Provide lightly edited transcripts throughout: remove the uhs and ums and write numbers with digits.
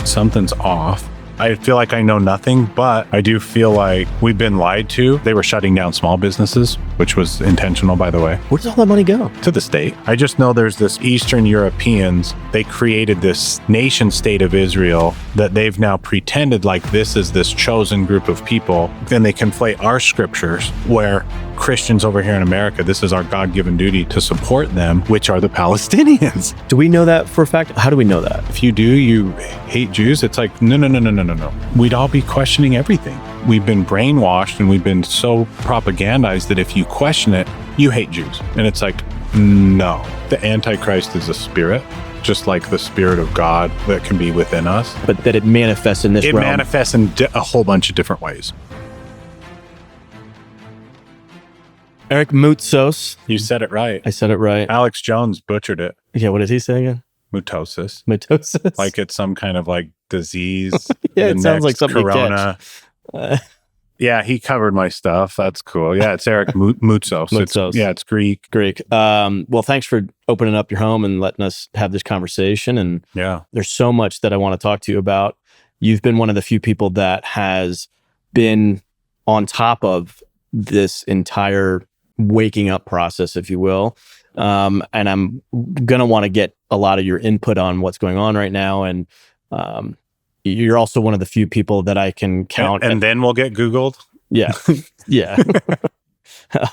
something's off. I feel like I know nothing, but I do feel like we've been lied to. They were shutting down small businesses, which was intentional, by the way. Where does all that money go? To the state. I just know there's this Eastern Europeans, they created this nation state of Israel that they've now pretended like this is this chosen group of people. Then they conflate our scriptures where Christians over here in America, this is our God-given duty to support them, which are the Palestinians. Do we know that for a fact? How do we know that? If you do, you hate Jews. It's like, no. We'd all be questioning everything. We've been brainwashed and we've been so propagandized that if you question it, you hate Jews. And it's like, no. The Antichrist is a spirit, just like the Spirit of God that can be within us. But that it manifests in this realm. It manifests in a whole bunch of different ways. Eric Moutsos. You said it right. I said it right. Alex Jones butchered it. Yeah, what did he say again? Moutsos. Mitosis? Like it's some kind of like disease. Yeah, it sounds like something Corona. Yeah, he covered my stuff. That's cool. Yeah, it's Eric Moutsos. Moutsos. It's Greek. Greek. Well, thanks for opening up your home and letting us have this conversation. And yeah, there's so much that I want to talk to you about. You've been one of the few people that has been on top of this entire waking up process, if you will. And I'm going to want to get a lot of your input on what's going on right now. And you're also one of the few people that I can count. And then we'll get Googled. Yeah. Yeah.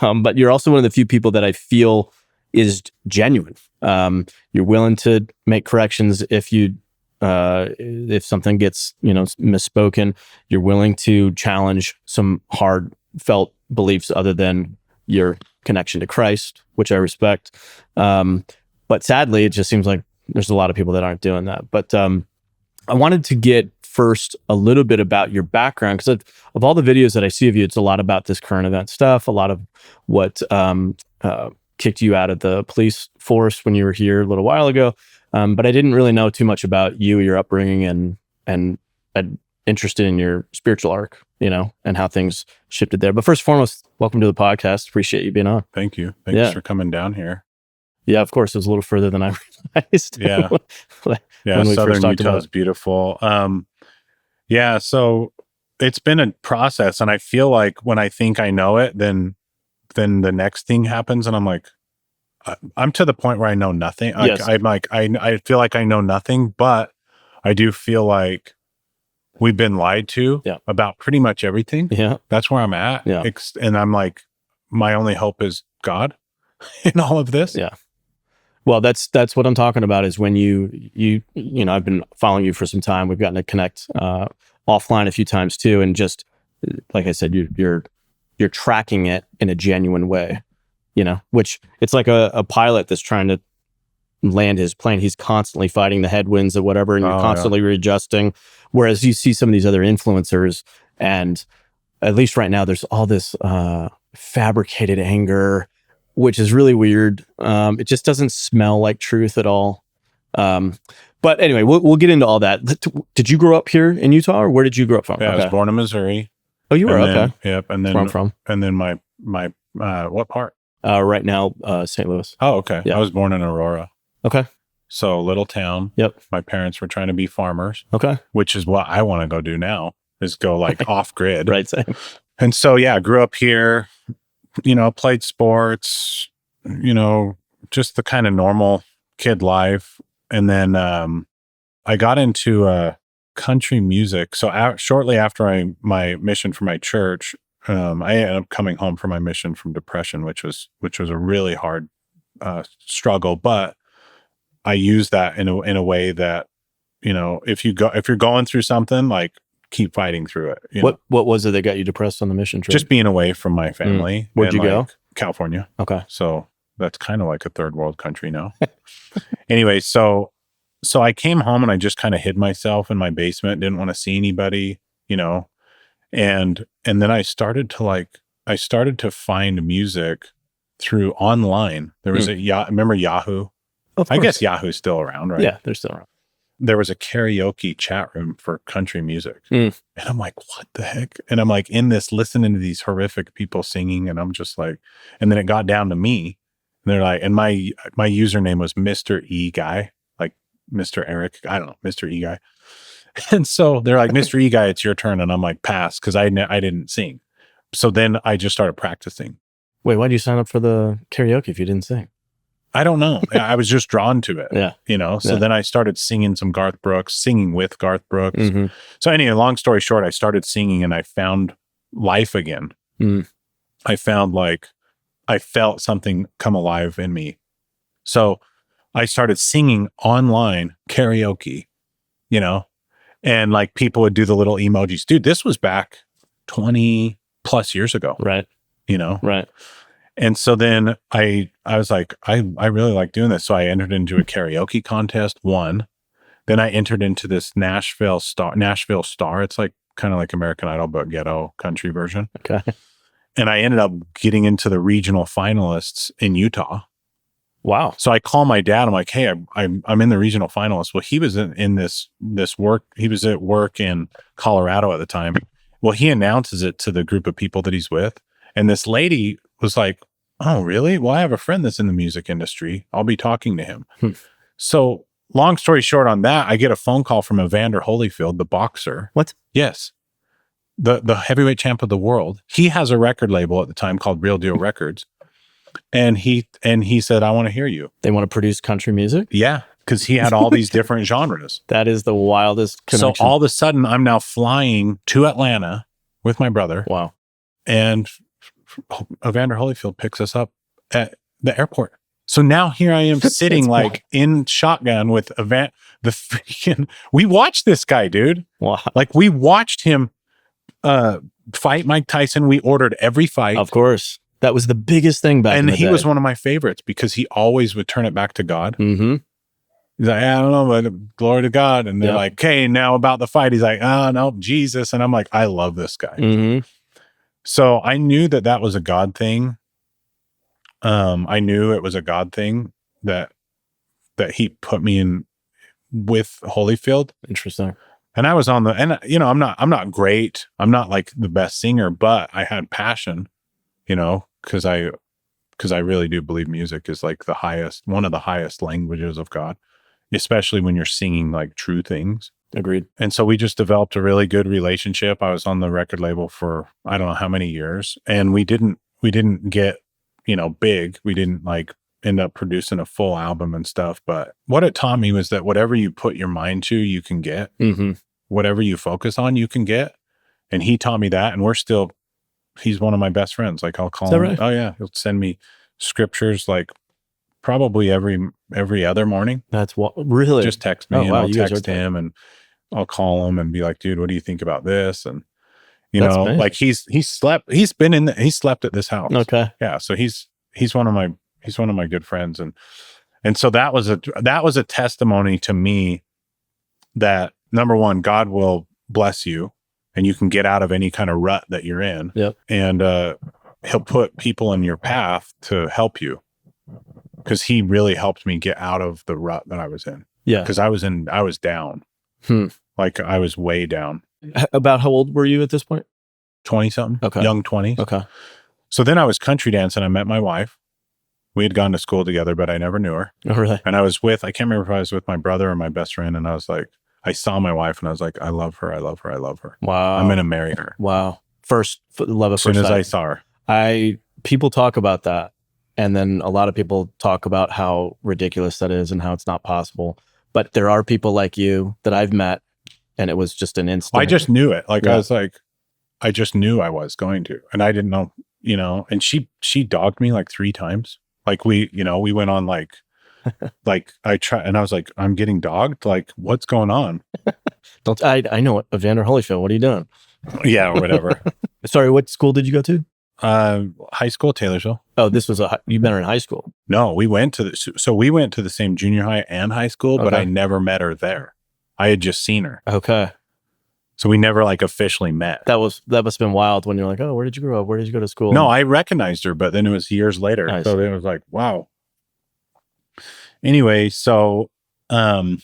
But you're also one of the few people that I feel is genuine. You're willing to make corrections if something gets, misspoken. You're willing to challenge some hard felt beliefs other than your connection to Christ, which I respect. But sadly, it just seems like there's a lot of people that aren't doing that. But I wanted to get first a little bit about your background, because of all the videos that I see of you, it's a lot about this current event stuff, a lot of what kicked you out of the police force when you were here a little while ago. But I didn't really know too much about you, your upbringing, and I'm interested in your spiritual arc, and how things shifted there. But first and foremost, welcome to the podcast. Appreciate you being on. Thank you. Thanks for coming down here. Yeah, of course. It was a little further than I realized. Yeah. When we Southern first talked Utah is beautiful. So it's been a process, and I feel like when I think I know it, then the next thing happens, and I'm like, I'm to the point where I know nothing. Like, Yes. I'm like, I feel like I know nothing, but I do feel like we've been lied to about pretty much everything. Yeah. That's where I'm at. Yeah. And I'm like, my only hope is God in all of this. Yeah. Well, that's what I'm talking about, is when you I've been following you for some time. We've gotten to connect offline a few times too. And just like I said, you're tracking it in a genuine way, which it's like a pilot that's trying to land his plane. He's constantly fighting the headwinds or whatever, and you're constantly readjusting. Whereas you see some of these other influencers, and at least right now, there's all this fabricated anger, which is really weird. It just doesn't smell like truth at all. But anyway, we'll get into all that. Did you grow up here in Utah, or where did you grow up from? Yeah, I was born in Missouri. Oh, you were? Okay. Yep. And then where I'm from. And then my what part? Right now, St. Louis. Oh, okay. Yeah. I was born in Aurora. Okay. So little town. Yep. My parents were trying to be farmers. Okay. Which is what I want to go do now, is go like off grid. Right. Same. And so, yeah, I grew up here, played sports, just the kind of normal kid life. And then I got into country music. So shortly after my mission for my church, I ended up coming home from my mission from depression, which was a really hard struggle. But I use that in a way that, if you're going through something, like, keep fighting through it. What was it that got you depressed on the mission trip? Just being away from my family. Where'd you go? California. Okay. So that's kind of like a third world country now. Anyway, so I came home and I just kind of hid myself in my basement, didn't want to see anybody, and then I started to find music through online. There was remember Yahoo? I guess Yahoo's still around, right? Yeah, they're still around. There was a karaoke chat room for country music. And I'm like, what the heck? And I'm like in this, listening to these horrific people singing. And I'm just like, and then it got down to me. And they're like, and my username was Mr. E Guy, like Mr. Eric, I don't know, Mr. E Guy. And so they're like, Mr. E guy, it's your turn. And I'm like, pass, because I didn't sing. So then I just started practicing. Wait, why did you sign up for the karaoke if you didn't sing? I don't know. I was just drawn to it. Yeah. You know, so Yeah. then I started singing some Garth Brooks, singing with Garth Brooks. Mm-hmm. So anyway, long story short, I started singing and I found life again. Mm. I found I felt something come alive in me. So I started singing online karaoke, you know, and like people would do the little emojis. Dude, this was back 20 plus years ago, Right. you know? Right. And so then I was like, I really like doing this. So I entered into a karaoke contest, won. Then I entered into this Nashville Star. It's like kind of like American Idol, but ghetto country version. Okay. And I ended up getting into the regional finalists in Utah. Wow. So I call my dad. I'm like, hey, I'm in the regional finalists. Well, he was in this work. He was at work in Colorado at the time. Well, he announces it to the group of people that he's with. And this lady was like, oh, really? Well, I have a friend that's in the music industry. I'll be talking to him. So long story short on that, I get a phone call from Evander Holyfield, the boxer. What? Yes. The heavyweight champ of the world. He has a record label at the time called Real Deal Records. And he said, I want to hear you. They want to produce country music? Yeah. Because he had all these different genres. That is the wildest connection. So all of a sudden, I'm now flying to Atlanta with my brother. Wow. And Evander Holyfield picks us up at the airport. So now here I am sitting like in shotgun with we watched this guy, dude. Wow. Like we watched him fight Mike Tyson. We ordered every fight. Of course. That was the biggest thing back in the day. And he was one of my favorites because he always would turn it back to God. Mm-hmm. He's like, I don't know, but glory to God. And they're like, okay, now about the fight. He's like, oh, no, Jesus. And I'm like, I love this guy. Mm-hmm. So I knew that was a God thing. I knew it was a God thing that he put me in with Holyfield. Interesting. And I was and you know, I'm not great. I'm not like the best singer, but I had passion, you know, because I really do believe music is like one of the highest languages of God, especially when you're singing like true things. Agreed. And so we just developed a really good relationship. I was on the record label for I don't know how many years, and we didn't get, you know, big. We didn't like end up producing a full album and stuff. But what it taught me was that whatever you put your mind to, you can get. Mm-hmm. Whatever you focus on, you can get. And he taught me that, and he's one of my best friends. Like I'll call him. Right? Oh yeah, he'll send me scriptures like probably every other morning. That's what really just text me, and I'll text him, and I'll call him and be like, dude, what do you think about this? And you That's know, amazing. like he slept at this house. Okay. Yeah. So he's one of my good friends. And so that was a testimony to me that number one, God will bless you and you can get out of any kind of rut that you're in. Yep. And he'll put people in your path to help you. Because he really helped me get out of the rut that I was in. Yeah. Because I was down. Like I was way down. About how old were you at this point? 20 something. Okay. Young 20s. Okay. So then I was country dancing. I met my wife. We had gone to school together, but I never knew her. Oh, really? And I can't remember if I was with my brother or my best friend. And I was like, I saw my wife and I was like, I love her. I love her. I love her. Wow. I'm going to marry her. Wow. Love at first sight. As soon as I saw her. People talk about that. And then a lot of people talk about how ridiculous that is and how it's not possible. But there are people like you that I've met, and it was just an instant. I just knew it. Like, yeah. I was like, I just knew I was going to. And I didn't know, you know, and she dogged me like 3 times. Like we went on like, like I tried, and I was like, I'm getting dogged. Like, what's going on? I know it. Evander Holyfield, what are you doing? Yeah, or whatever. Sorry, what school did you go to? High school, Taylorsville. Oh, this was you met her in high school. No, we went to the same junior high and high school, but I never met her there. I had just seen her. Okay. So we never like officially met. That must have been wild when you're like, oh, where did you grow up? Where did you go to school? No, I recognized her, but then it was years later. Nice. So it was like, wow. Anyway, so then,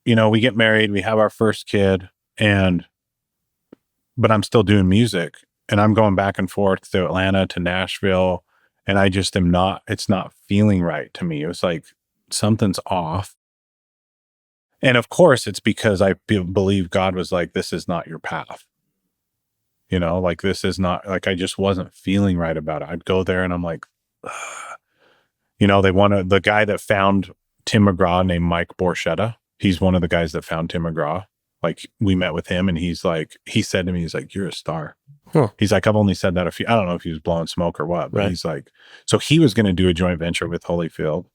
you know, we get married, we have our first kid, but I'm still doing music, and I'm going back and forth to Atlanta, to Nashville, and I just it's not feeling right to me. It was like something's off. And of course, it's because I believe God was like, this is not your path. You know, like, this is not, like, I just wasn't feeling right about it. I'd go there and I'm like, ugh. You know, the guy that found Tim McGraw named Mike Borchetta. He's one of the guys that found Tim McGraw. Like, we met with him and he said to me, he's like, you're a star. Huh. He's like, I've only said that I don't know if he was blowing smoke or what, but he's like, so he was going to do a joint venture with Holyfield.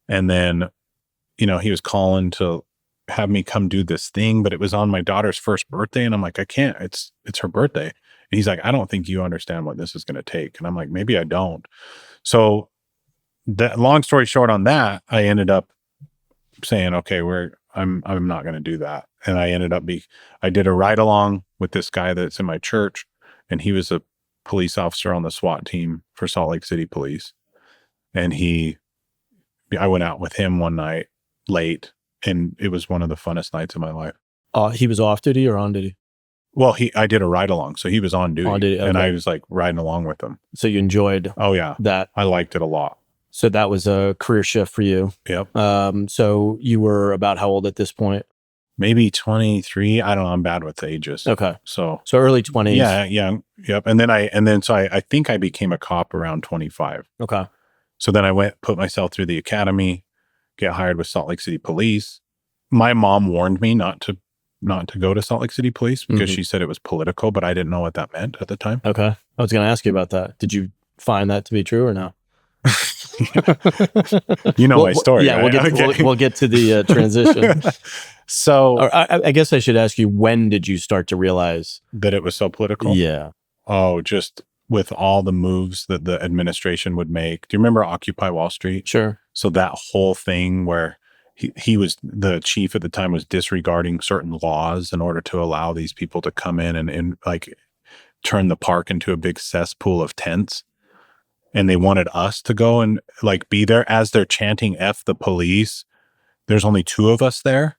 And then, you know, he was calling to have me come do this thing, but it was on my daughter's first birthday. And I'm like, I can't, it's her birthday. And he's like, I don't think you understand what this is going to take. And I'm like, maybe I don't. So that, long story short on that, I ended up saying, okay, I'm not going to do that. And I ended up I did a ride along with this guy that's in my church, and he was a police officer on the SWAT team for Salt Lake City Police. And I went out with him one night late, and it was one of the funnest nights of my life. He was off duty or on duty? Well, I did a ride along, so he was on duty, okay. And I was like riding along with him. So you enjoyed? Oh yeah, that. I liked it a lot. So that was a career shift for you. Yep. So you were about how old at this point? Maybe 23. I don't know. I'm bad with ages. Okay. So early 20s. Yeah. Yep. And then I think I became a cop around 25. Okay. So then I put myself through the academy, get hired with Salt Lake City Police. My mom warned me not to go to Salt Lake City Police because she said it was political, but I didn't know what that meant at the time. Okay. I was going to ask you about that. Did you find that to be true or no? You know my story. Yeah, right? we'll get to the transition. So I guess I should ask you, when did you start to realize that it was so political? Yeah. Oh, just with all the moves that the administration would make. Do you remember Occupy Wall Street? Sure. So that whole thing where he was, the chief at the time, was disregarding certain laws in order to allow these people to come in and like turn the park into a big cesspool of tents. And they wanted us to go and like be there as they're chanting F the police. There's only 2 of us there.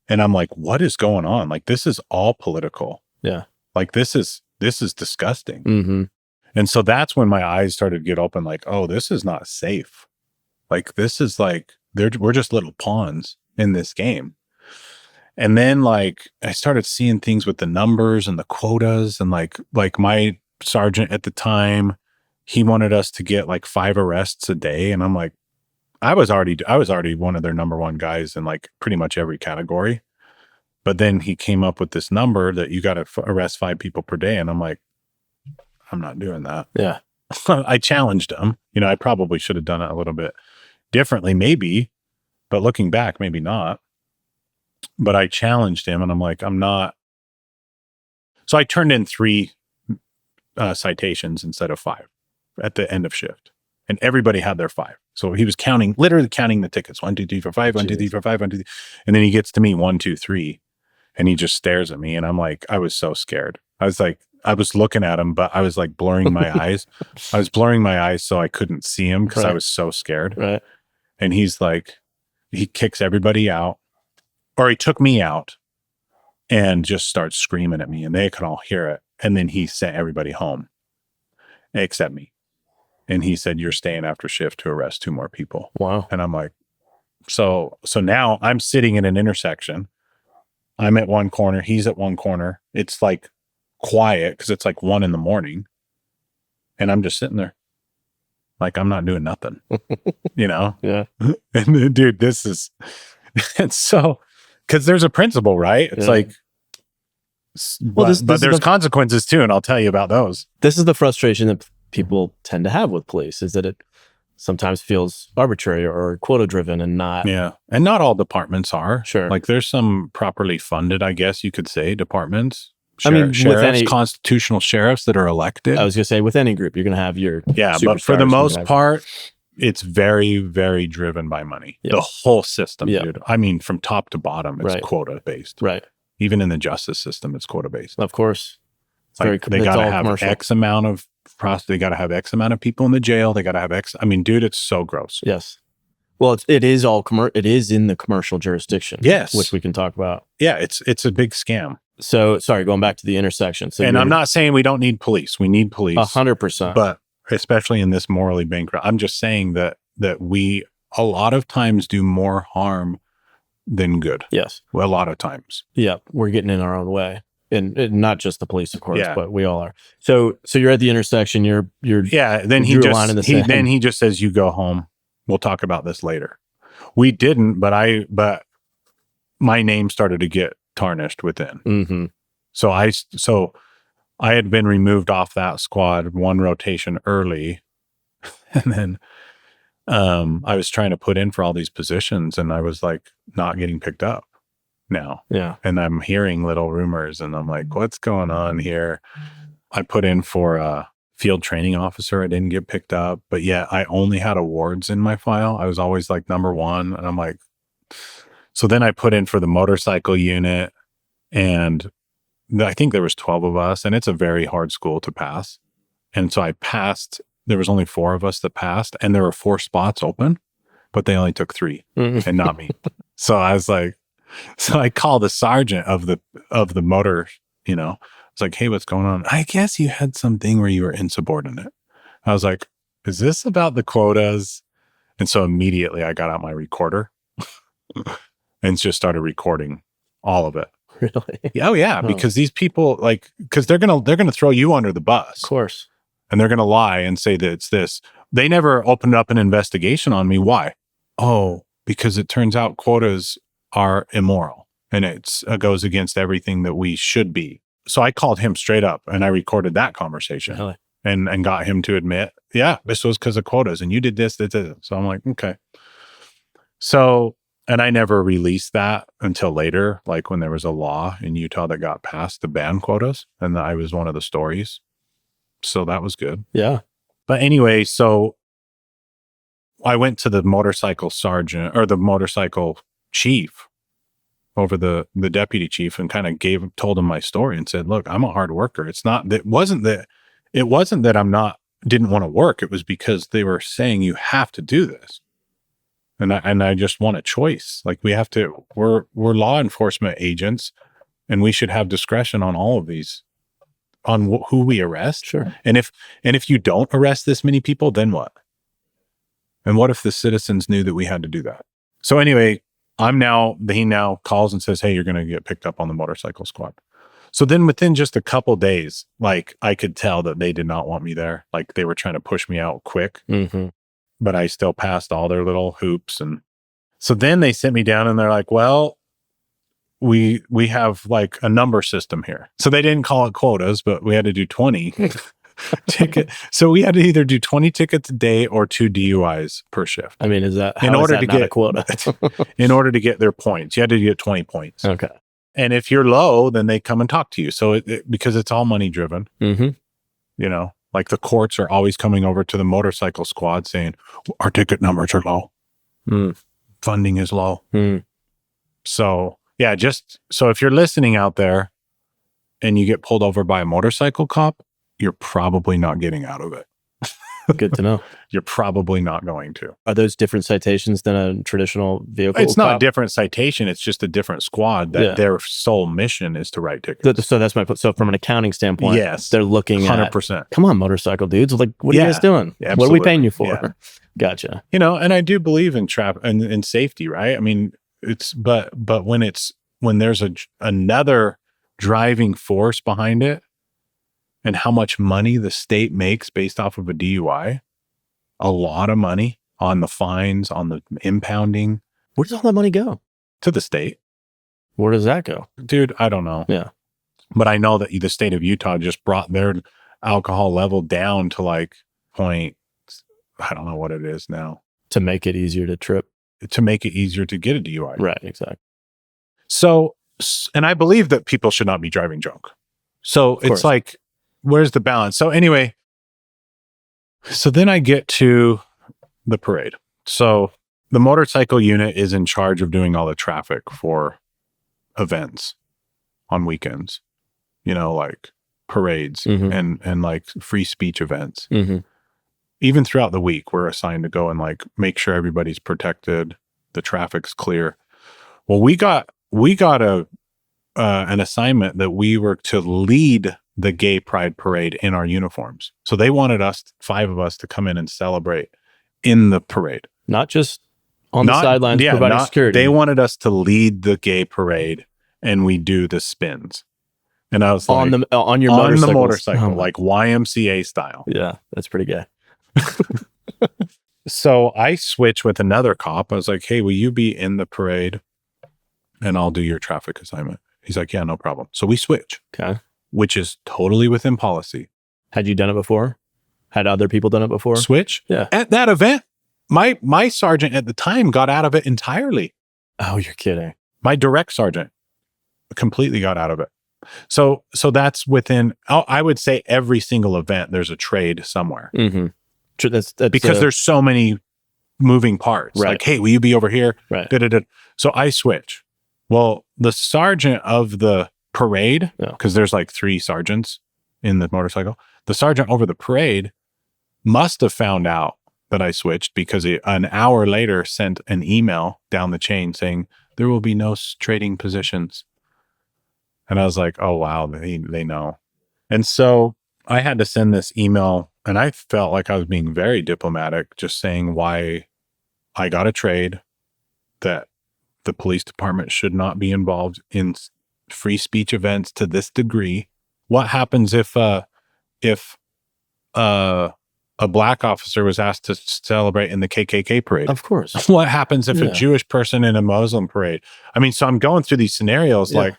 And I'm like, what is going on? Like, this is all political. Yeah. Like, this is disgusting. Mm-hmm. And so that's when my eyes started to get open, like, oh, this is not safe. Like, this is like, we're just little pawns in this game. And then like, I started seeing things with the numbers and the quotas, and like my sergeant at the time, he wanted us to get like 5 arrests a day. And I'm like, I was already one of their number 1 guys in like pretty much every category. But then he came up with this number that you got to arrest 5 people per day. And I'm like, I'm not doing that. Yeah. I challenged him. You know, I probably should have done it a little bit differently, maybe, but looking back, maybe not. But I challenged him, and I'm like, I'm not. So I turned in 3 citations instead of 5 at the end of shift, and everybody had their 5. So he was literally counting the tickets. 1, 2, 3, 4, 5, 1, 2, 3, 4, 5, 1, 2, 3. And then he gets to me, 1, 2, 3. And he just stares at me. And I'm like, I was so scared. I was looking at him, but I was like blurring my eyes. I was blurring my eyes so I couldn't see him because I was so scared. Right. And he's like, he kicks everybody out, or he took me out and just starts screaming at me, and they could all hear it. And then he sent everybody home except me. And he said, you're staying after shift to arrest 2 more people. Wow. And I'm like, so now I'm sitting in an intersection. I'm at one corner. He's at one corner. It's like quiet because it's like 1 a.m. And I'm just sitting there. Like, I'm not doing nothing, you know? Yeah. And then, dude, it's so, because there's a principle, right? It's like, well, but there's consequences too. And I'll tell you about those. This is the frustration that people tend to have with police, is that it sometimes feels arbitrary or quota driven and not. Yeah. And not all departments are. Sure. Like, there's some properly funded, I guess you could say, departments. Sheriffs, with any constitutional sheriffs that are elected. I was going to say, with any group, you're going to have your but for the most part, it's very, very driven by money. Yep. The whole system, dude. I mean, from top to bottom, it's quota based. Right. Even in the justice system, it's quota based. Of course. Like, they got to have commercial. X amount of they got to have X amount of people in the jail. They got to have X. I mean, dude, it's so gross. Yes. Well, it is all it is in the commercial jurisdiction. Yes. Which we can talk about. Yeah, it's a big scam. So, sorry, going back to the intersection. So, and I'm not saying we don't need police. We need police. 100%. But especially in this morally bankrupt, I'm just saying that we a lot of times do more harm than good. Yes. Well, a lot of times. Yeah. We're getting in our own way. And not just the police, of course, Yeah. but we all are. So you're at the intersection. You're Yeah. Then you drew a line in the sand. then he just says, "You go home. We'll talk about this later." We didn't, but my name started to get tarnished within. Mm-hmm. So I had been removed off that squad one rotation early, and then I was trying to put in for all these positions, and I was like not getting picked up now. Yeah. And I'm hearing little rumors, and I'm like, what's going on here? I put in for a field training officer. I didn't get picked up, but yet I only had awards in my file. I was always like number one. And I'm like, so then I put in for the motorcycle unit, and I think there was 12 of us, and it's a very hard school to pass. And so I passed. There was only 4 of us that passed, and there were 4 spots open, but they only took 3 Mm-hmm. and not me. So I was like, so I called the sergeant of the motor, it's like, hey, what's going on? I guess you had something where you were insubordinate. I was like, is this about the quotas? And so immediately I got out my recorder and just started recording all of it. Really? Oh yeah, because these people because they're gonna throw you under the bus, Of course. and they're gonna lie and say that it's this. They never opened up an investigation on me. Why? Oh, because it turns out quotas are immoral, and it goes against everything that we should be. So I called him straight up, and I recorded that conversation, Really? and got him to admit, yeah, this was because of quotas, and you did this. So I'm like, okay. So. And I never released that until later, like when there was a law in Utah that got passed to ban quotas, and I was one of the stories. So that was good. Yeah. But anyway, so I went to the motorcycle sergeant or the motorcycle chief over the deputy chief and kind of told him my story and said, look, I'm a hard worker. It wasn't that didn't want to work. It was because they were saying you have to do this. And I just want a choice. Like we're law enforcement agents, and we should have discretion on all of these, on who we arrest. Sure. And if you don't arrest this many people, then what? And what if the citizens knew that we had to do that? So anyway, he now calls and says, hey, you're going to get picked up on the motorcycle squad. So then within just a couple days, like I could tell that they did not want me there. Like they were trying to push me out quick. Mm-hmm. But I still passed all their little hoops. And so then they sent me down and they're like, well, we have like a number system here. So they didn't call it quotas, but we had to do 20 tickets. So we had to either do 20 tickets a day or 2 DUIs per shift. I mean, is that in order to get a quota? In order to get their points, you had to get 20 points. Okay. And if you're low, then they come and talk to you. So because it's all money driven, Mm-hmm. Like the courts are always coming over to the motorcycle squad saying, our ticket numbers are low. Funding is low. So yeah, so if you're listening out there and you get pulled over by a motorcycle cop, you're probably not getting out of it. Good to know. You're probably not going to. Are those different citations than a traditional vehicle? It's not cop? a different citation. It's just a different squad that their sole mission is to write tickets. So that's my point. So from an accounting standpoint, yes, they're looking 100%. Come on, motorcycle dudes. Like, what are you guys doing? Yeah, what are we paying you for? Yeah. Gotcha. And I do believe in traffic and in safety, right? I mean, but when there's another driving force behind it, and how much money the state makes based off of a DUI, a lot of money on the fines, on the impounding. Where does all that money go? To the state. Where does that go? Dude, I don't know. Yeah. But I know that the state of Utah just brought their alcohol level down to like I don't know what it is now. To make it easier to trip. To make it easier to get a DUI. Right, exactly. So, and I believe that people should not be driving drunk. So it's like, where's the balance? So anyway, so then I get to the parade. So the motorcycle unit is in charge of doing all the traffic for events on weekends, like parades and like free speech events. Mm-hmm. Even throughout the week, we're assigned to go and like make sure everybody's protected, the traffic's clear. Well, we got an assignment that we were to lead the gay pride parade in our uniforms. So they wanted 5 of us to come in and celebrate in the parade. Not just On the sidelines, providing security. They wanted us to lead the gay parade, and we do the spins. And I was like, on your on the motorcycles. motorcycle, like YMCA style. Yeah, that's pretty gay. So I switched with another cop. I was like, hey, will you be in the parade and I'll do your traffic assignment? He's like, yeah, no problem. So we switch. Okay. Which is totally within policy. Had you done it before? Had other people done it before? Switch? Yeah. At that event, my sergeant at the time got out of it entirely. Oh, you're kidding. My direct sergeant completely got out of it. So that's within, I would say every single event, there's a trade somewhere. Mm-hmm. That's because there's so many moving parts. Right. Like, hey, will you be over here? Right. Da-da-da. So I switch. Well, the sergeant of the parade, because there's like 3 sergeants in the motorcycle, the sergeant over the parade must have found out that I switched because an hour later sent an email down the chain saying there will be no trading positions. And I was like, oh, wow, they know. And so I had to send this email, and I felt like I was being very diplomatic, just saying why I got a trade, that the police department should not be involved in free speech events to this degree. What happens if a black officer was asked to celebrate in the KKK parade? Of course. What happens if a Jewish person in a Muslim parade? I mean, so I'm going through these scenarios like,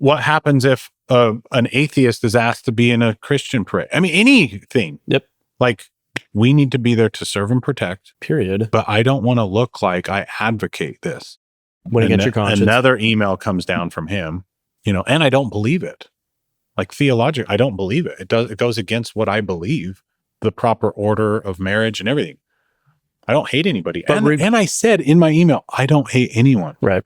what happens if an atheist is asked to be in a Christian parade? I mean, anything. Yep. Like, we need to be there to serve and protect. Period. But I don't want to look like I advocate this. When you get your conscience. Another email comes down from him, and I don't believe it. Like, theologically, I don't believe it. It goes against what I believe, the proper order of marriage and everything. I don't hate anybody. And I said in my email, I don't hate anyone. Right.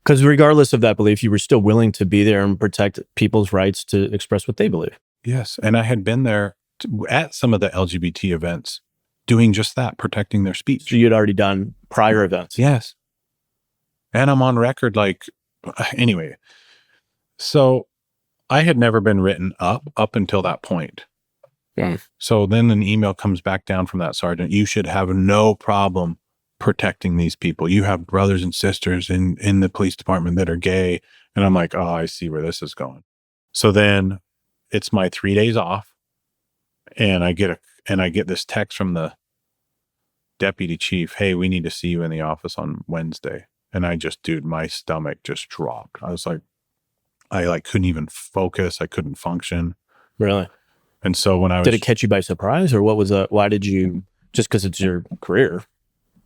Because regardless of that belief, you were still willing to be there and protect people's rights to express what they believe. Yes. And I had been there at some of the LGBT events doing just that, protecting their speech. So you had already done prior events. Yes. And I'm on record, like, anyway. So I had never been written up until that point. Yeah. So then an email comes back down from that sergeant. You should have no problem protecting these people. You have brothers and sisters in the police department that are gay. And I'm like, oh, I see where this is going. So then it's my 3 days off, and I get this text from the deputy chief. Hey, we need to see you in the office on Wednesday. And my stomach just dropped. I was like, I couldn't even focus. I couldn't function. Really? And so when did it catch you by surprise, or what was why did you, just because it's your career?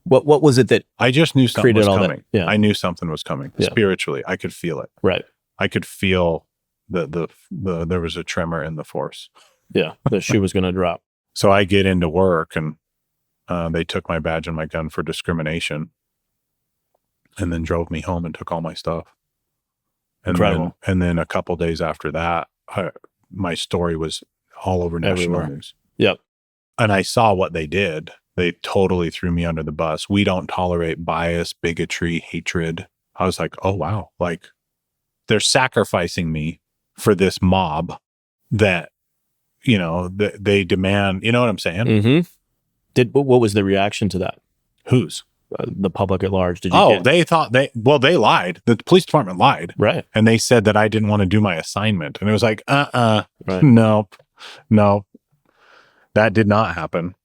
What was it that I just knew something was coming? Yeah. I knew something was coming. Yeah. Spiritually, I could feel it. Right. I could feel the there was a tremor in the force. Yeah, the shoe was going to drop. So I get into work, and they took my badge and my gun for discrimination, and then drove me home and took all my stuff. Incredible. And then a couple days after that, my story was all over national news. Yep. And I saw what they did. They totally threw me under the bus. We don't tolerate bias, bigotry, hatred. I was like, oh, wow. Like, they're sacrificing me for this mob that, they demand, you know what I'm saying? Mm-hmm. What was the reaction to that? Whose? The public at large. They thought they lied. The police department lied. Right. And they said that I didn't want to do my assignment. And it was like, Right. No, that did not happen.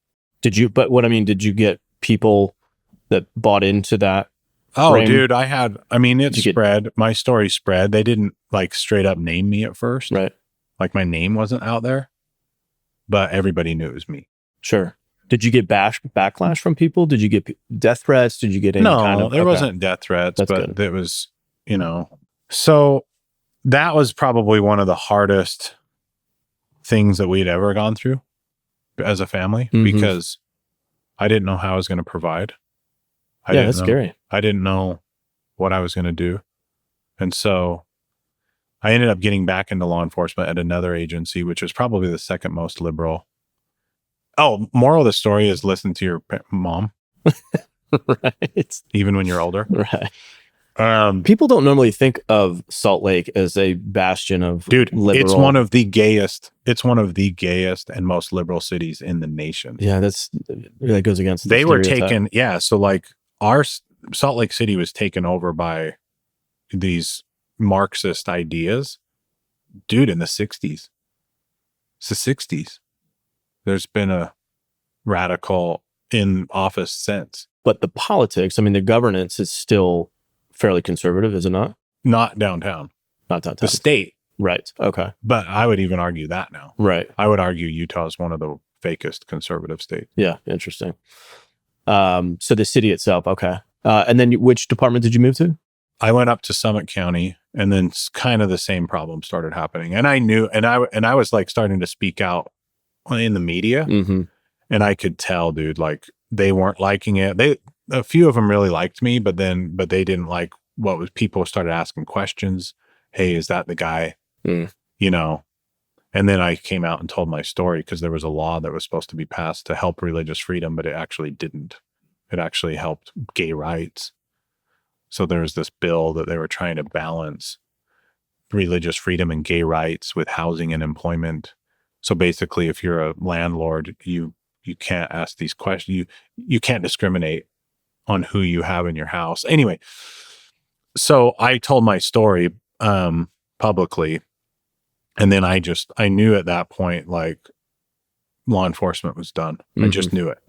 Did you get people that bought into that? Oh, frame? dude, it spread. My story spread. They didn't straight up name me at first. Right. Like, my name wasn't out there, but everybody knew it was me. Sure. Did you get backlash from people? Did you get death threats? Did you get any kind of... there wasn't death threats, That's but good. it was, So that was probably one of the hardest things that we'd ever gone through as a family, because I didn't know how I was going to provide. That's scary. I didn't know what I was going to do. And so I ended up getting back into law enforcement at another agency, which was probably the second most liberal. Oh, moral of the story is listen to your mom. Right. Even when you're older. Right. People don't normally think of Salt Lake as a bastion of liberal. It's one of the gayest and most liberal cities in the nation. Yeah, that goes against they were taken. Yeah. So Salt Lake City was taken over by these Marxist ideas, dude, in the 60s. It's the 60s. There's been a radical in office since. But the politics, I mean, the governance is still fairly conservative, is it not? Not downtown. Not downtown. The state. Right. Okay. But I would even argue that now. Right. I would argue Utah is one of the fakest conservative states. Yeah. Interesting. So the city itself. Okay. And then which department did you move to? I went up to Summit County, and then kind of the same problem started happening. And I knew, and I was like starting to speak out in the media, Mm-hmm. and I could tell, dude, like they weren't liking it. A few of them really liked me, but they didn't like what was, people started asking questions. Hey, is that the guy? You know? And then I came out and told my story because there was a law that was supposed to be passed to help religious freedom, but it actually didn't. It actually helped gay rights. So there was this bill that they were trying to balance religious freedom and gay rights with housing and employment. So basically, if you're a landlord, you can't ask these questions. You can't discriminate on who you have in your house. Anyway, so I told my story publicly, and then I knew at that point, like, law enforcement was done. Mm-hmm. I just knew it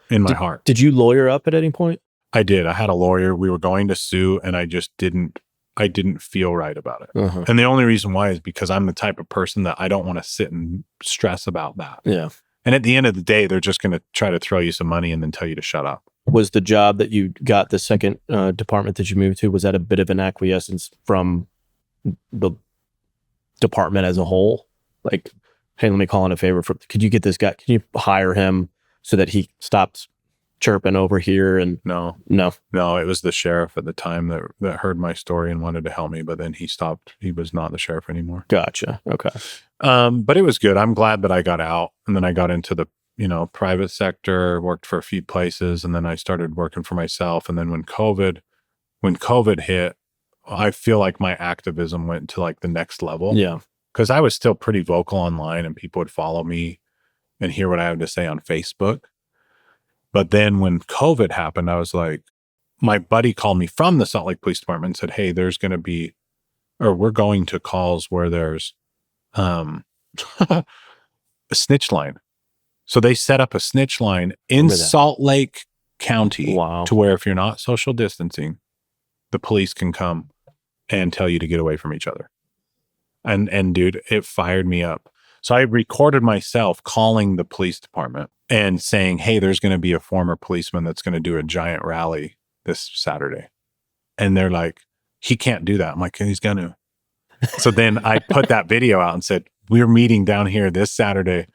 in my heart. Did you lawyer up at any point? I did. I had a lawyer. We were going to sue, and I just didn't feel right about it. Uh-huh. And the only reason why is because I'm the type of person that I don't want to sit and stress about that. Yeah. And at the end of the day, they're just going to try to throw you some money and then tell you to shut up. Was the job that you got, the second department that you moved to, was that a bit of an acquiescence from the department as a whole? Like, hey, let me call in a favor. Could you get this guy? Can you hire him so that he stops chirping over here? And No, it was the sheriff at the time that heard my story and wanted to help me, but then he stopped. He was not the sheriff anymore. Gotcha. Okay. But it was good. I'm glad that I got out, and then I got into the private sector, worked for a few places, and then I started working for myself. And then when COVID hit, I feel like my activism went to like the next level. Yeah. Because I was still pretty vocal online, and people would follow me and hear what I had to say on Facebook. But then when COVID happened, I was like, my buddy called me from the Salt Lake Police Department and said, hey, we're going to calls where there's a snitch line. So they set up a snitch line in Salt Lake County to where if you're not social distancing, the police can come and tell you to get away from each other. And dude, it fired me up. So I recorded myself calling the police department and saying, hey, there's going to be a former policeman that's going to do a giant rally this Saturday. And they're like, he can't do that. I'm like, he's going to. So then I put that video out and said, we're meeting down here this Saturday,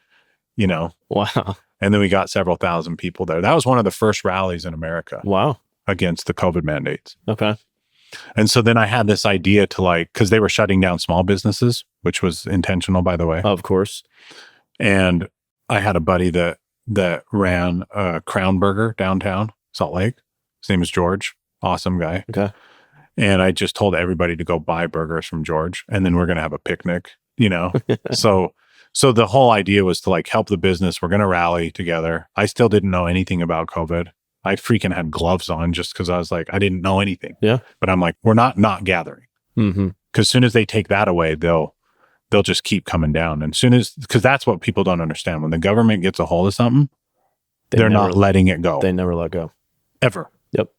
Wow. And then we got several thousand people there. That was one of the first rallies in America. Wow. Against the COVID mandates. Okay. And so then I had this idea to because they were shutting down small businesses, which was intentional, by the way. Of course. And I had a buddy that ran a Crown Burger downtown Salt Lake. His name is George. Awesome guy. Okay. And I just told everybody to go buy burgers from George, and then we're going to have a picnic, So the whole idea was to help the business. We're going to rally together. I still didn't know anything about COVID. I freaking had gloves on just because I was like, I didn't know anything. Yeah. But I'm like, we're not gathering. Mm-hmm. Because as soon as they take that away, they'll just keep coming down. And because that's what people don't understand. When the government gets a hold of something, they're not letting it go. They never let go. Ever. Yep.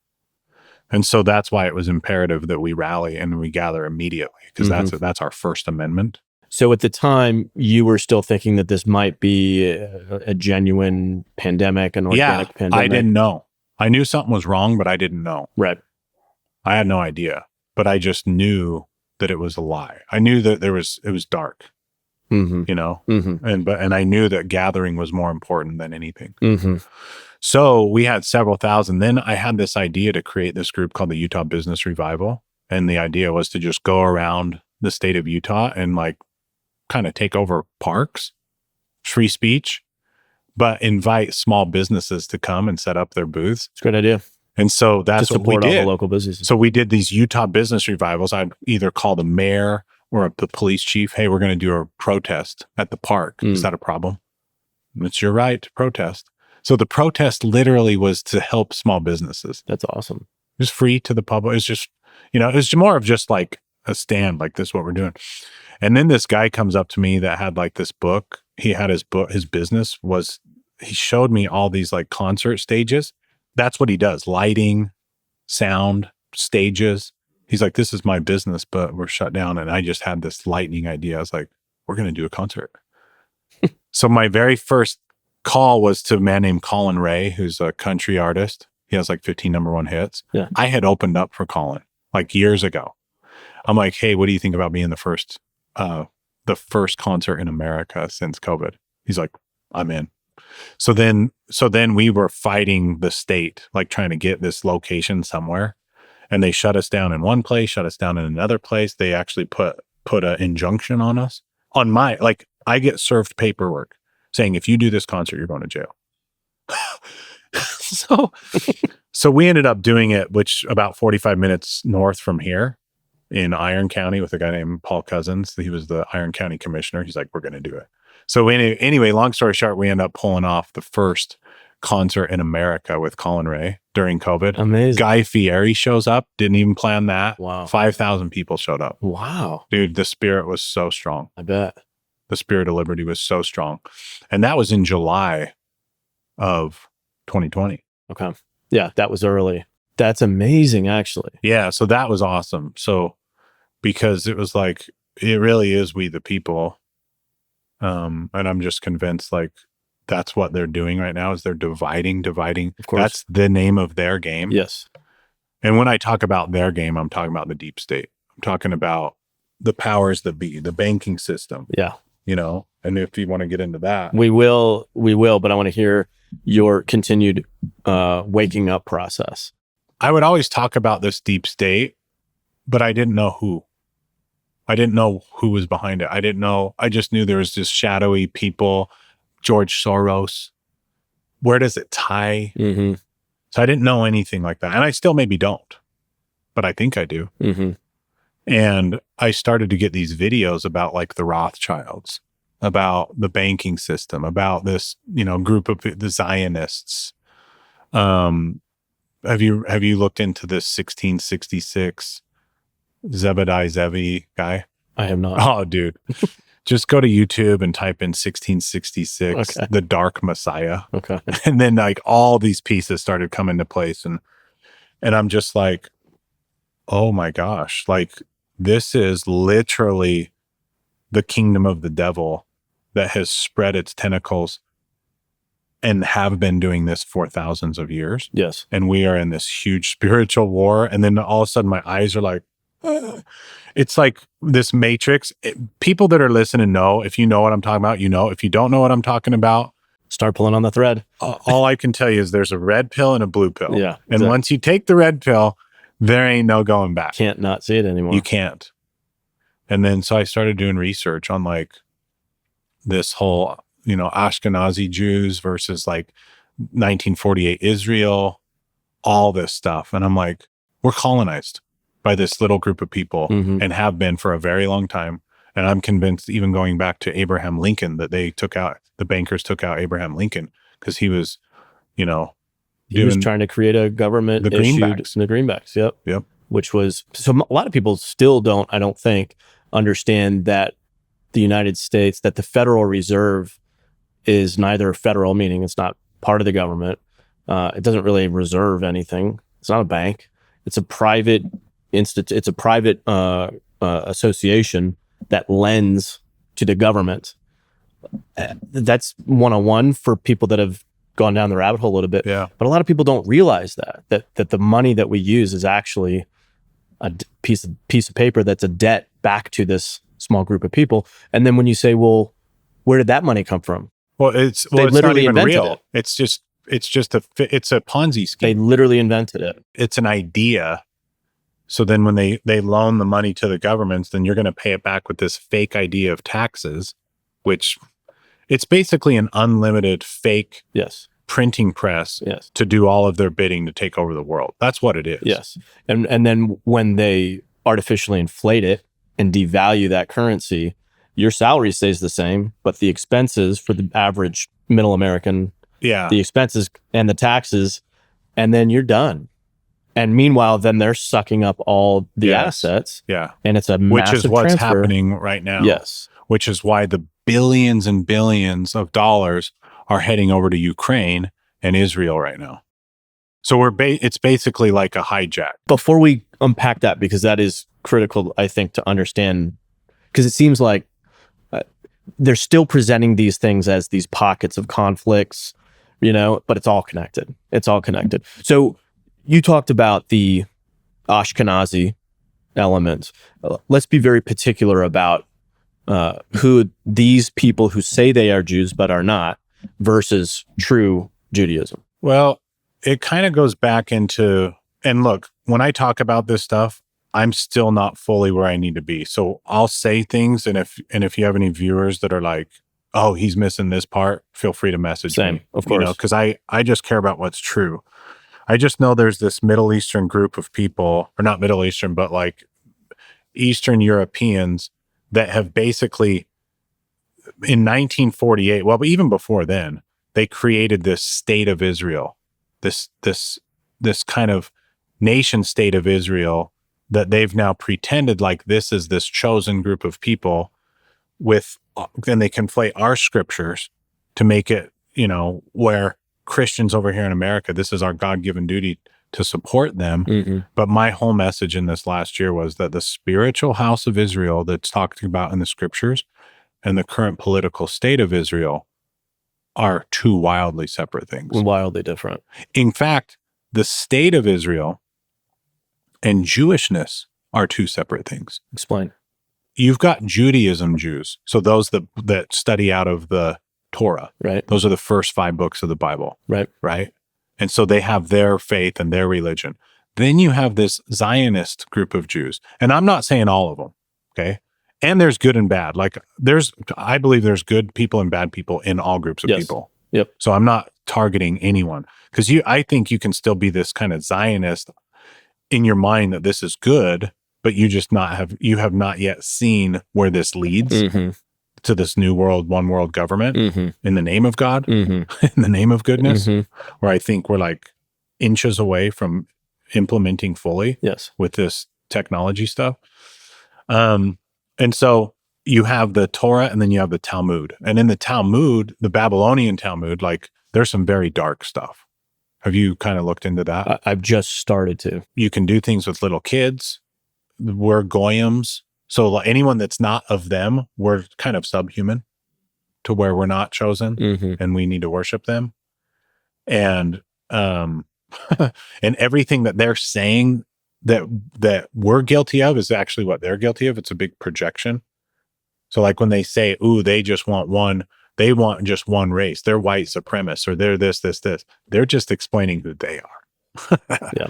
And so that's why it was imperative that we rally and we gather immediately, because that's our First Amendment. So at the time, you were still thinking that this might be a genuine pandemic, an organic pandemic? I didn't know. I knew something was wrong, but I didn't know. Right. I had no idea, but I just knew that it was a lie. I knew that it was dark, Mm-hmm. and I knew that gathering was more important than anything. Mm-hmm. So we had several thousand. Then I had this idea to create this group called the Utah Business Revival. And the idea was to just go around the state of Utah and kind of take over parks, free speech, but invite small businesses to come and set up their booths. It's a great idea. And so that's what we did. All the local businesses. So we did these Utah business revivals. I'd either call the mayor or the police chief, hey, we're going to do a protest at the park. Is that a problem? It's your right to protest. So the protest literally was to help small businesses. That's awesome. It was free to the public. It's just, it was more of just like a stand, like this is what we're doing. And then this guy comes up to me that had like this book. He had his book, his business was, he showed me all these like concert stages. That's what he does. Lighting, sound, stages. He's like, this is my business, but we're shut down. And I just had this lightning idea. I was like, we're going to do a concert. So my very first call was to a man named Colin Ray, who's a country artist. He has like 15 number one hits. Yeah. I had opened up for Colin like years ago. I'm like, hey, what do you think about being the first concert in America since COVID? He's like, I'm in. So then we were fighting the state, like trying to get this location somewhere. And they shut us down in one place, shut us down in another place. They actually put an injunction on us. On my, like, I get served paperwork saying, if you do this concert, you're going to jail. So we ended up doing it, which about 45 minutes north from here in Iron County with a guy named Paul Cousins. He was the Iron County commissioner. He's like, we're going to do it. So anyway, long story short, we end up pulling off the first concert in America with Colin Ray during COVID. Amazing. Guy Fieri shows up. Didn't even plan that. Wow. 5,000 people showed up. Wow. Dude, the spirit was so strong. I bet. The spirit of liberty was so strong. And that was in July of 2020. Okay. Yeah, that was early. That's amazing, actually. Yeah, so that was awesome. So because it was like, it really is we the people. And I'm just convinced like that's what they're doing right now is they're dividing. Of course. That's the name of their game. Yes. And when I talk about their game, I'm talking about the deep state. I'm talking about the powers that be, the banking system. Yeah. And if you want to get into that. We will, but I want to hear your continued waking up process. I would always talk about this deep state, but I didn't know who. I didn't know who was behind it. I just knew there was just shadowy people, George Soros. Where does it tie? Mm-hmm. So I didn't know anything like that. And I still maybe don't, but I think I do. Mm-hmm. And I started to get these videos about like the Rothschilds, about the banking system, about this, group of the Zionists. Have you looked into this 1666 Zebediah Zevi guy? I have not. Oh, dude. Just go to YouTube and type in 1666, Okay. the Dark Messiah. Okay. And then like all these pieces started coming into place. And I'm just like, oh my gosh, like this is literally the kingdom of the devil that has spread its tentacles and have been doing this for thousands of years. Yes. And we are in this huge spiritual war. And then all of a sudden my eyes are like, it's like this matrix. People that are listening know, if you know what I'm talking about, if you don't know what I'm talking about, start pulling on the thread. All I can tell you is there's a red pill and a blue pill. Yeah. And once you take the red pill, there ain't no going back. Can't not see it anymore. You can't. And then, so I started doing research on like this whole, Ashkenazi Jews versus like 1948 Israel, all this stuff. And I'm like, we're colonized by this little group of people and have been for a very long time. And I'm convinced, even going back to Abraham Lincoln, that the bankers took out Abraham Lincoln because he was, he was trying to create a government the greenbacks. The greenbacks. Yep. Which was, so a lot of people still don't, I don't think, understand that the United States, that the Federal Reserve is neither federal, meaning it's not part of the government. It doesn't really reserve anything. It's not a bank. It's a private it's a private association that lends to the government. That's 101 for people that have gone down the rabbit hole a little bit. Yeah. But a lot of people don't realize that the money that we use is actually a piece of paper that's a debt back to this small group of people. And then when you say, well, where did that money come from? Well, it's literally not even invented real. it. It's a Ponzi scheme. They literally invented it. It's an idea. So then when they loan the money to the governments, then you're going to pay it back with this fake idea of taxes, which it's basically an unlimited fake Yes. printing press Yes. to do all of their bidding to take over the world. That's what it is. Yes. And then when they artificially inflate it and devalue that currency, your salary stays the same, but the expenses for the average middle American Yeah. the expenses and the taxes, and then you're done. And meanwhile, then they're sucking up all the Yes. assets. Yeah. And it's a Which is massive what's transfer. happening right now. Yes. Which is why the billions and billions of dollars are heading over to Ukraine and Israel right now. So it's basically like a hijack. Before we unpack that, because that is critical, I think, to understand, because it seems like they're still presenting these things as these pockets of conflicts, but it's all connected. It's all connected. So you talked about the Ashkenazi element. Let's be very particular about who these people who say they are Jews but are not versus true Judaism. Well, it kind of goes back into, and look, when I talk about this stuff, I'm still not fully where I need to be. So I'll say things, and if you have any viewers that are like, oh, he's missing this part, feel free to message me. Of course. Because I just care about what's true. I just know there's this Middle Eastern group of people, or not Middle Eastern, but like Eastern Europeans that have basically, in 1948, well, but even before then, they created this state of Israel, this kind of nation state of Israel that they've now pretended like this is this chosen group of people with, and they conflate our scriptures to make it, where Christians over here in America, this is our God-given duty to support them. Mm-hmm. But my whole message in this last year was that the spiritual house of Israel that's talked about in the scriptures and the current political state of Israel are two wildly separate things. Wildly different. In fact, the state of Israel and Jewishness are two separate things. Explain. You've got Judaism Jews, so those that study out of the Torah. Right. Those are the first 5 books of the Bible. Right. And so they have their faith and their religion. Then you have this Zionist group of Jews. And I'm not saying all of them, okay? And there's good and bad. Like I believe there's good people and bad people in all groups of people. Yep. So I'm not targeting anyone, because I think you can still be this kind of Zionist in your mind that this is good, but you have not yet seen where this leads to this new world, one world government in the name of God, in the name of goodness, where I think we're like inches away from implementing fully with this technology stuff. And so you have the Torah and then you have the Talmud. And in the Talmud, the Babylonian Talmud, like there's some very dark stuff. Have you kind of looked into that? I've just started to. You can do things with little kids. We're goyams. So anyone that's not of them, we're kind of subhuman to where we're not chosen and we need to worship them. And and everything that they're saying that we're guilty of is actually what they're guilty of. It's a big projection. So like when they say, ooh, they want just one race, they're white supremacists, or they're this, they're just explaining who they are. Yeah.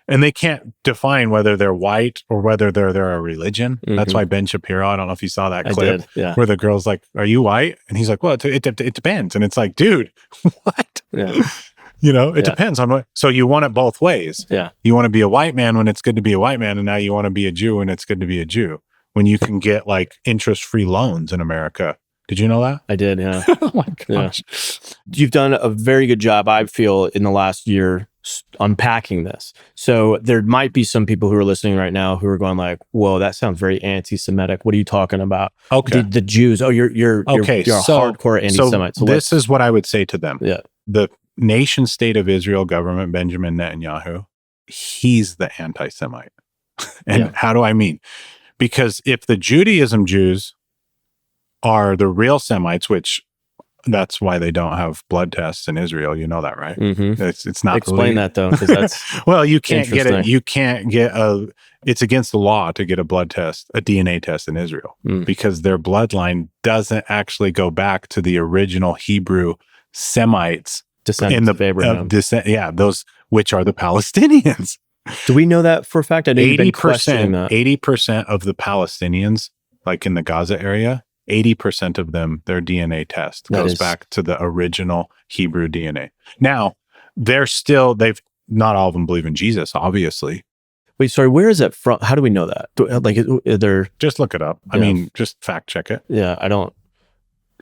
And they can't define whether they're white or whether they're a religion. That's why Ben Shapiro, I don't know if you saw that clip, where the girl's like, are you white? And he's like, well, it depends. And it's like, dude, what? Yeah. It depends on what. So you want it both ways. Yeah. You want to be a white man when it's good to be a white man. And now you want to be a Jew when it's good to be a Jew. When you can get like interest-free loans in America. Did you know that? I did, yeah. Oh my gosh. Yeah. You've done a very good job, I feel, in the last year unpacking this. So there might be some people who are listening right now who are going like, whoa, that sounds very anti-Semitic. What are you talking about? Okay. The Jews. Oh, you're a hardcore anti-Semite. So this is what I would say to them. Yeah. The nation state of Israel government, Benjamin Netanyahu, he's the anti-Semite. And how do I mean? Because if the Judaism Jews are the real Semites, which that's why they don't have blood tests in Israel. You know that, right? It's not. Explain that though, because that's well, you can't get it. You can't get it's against the law to get a blood test, a DNA test in Israel, because their bloodline doesn't actually go back to the original Hebrew Semites, descendants of Abraham. Those which are the Palestinians. Do we know that for a fact? I know you've been questioning that. 80% of the Palestinians, like in the Gaza area, 80% of them, their DNA test goes back to the original Hebrew DNA. Now, they've not all of them believe in Jesus, obviously. Wait, sorry, where is that from? How do we know that? Like, they're just look it up. I mean, just fact check it. Yeah, I don't.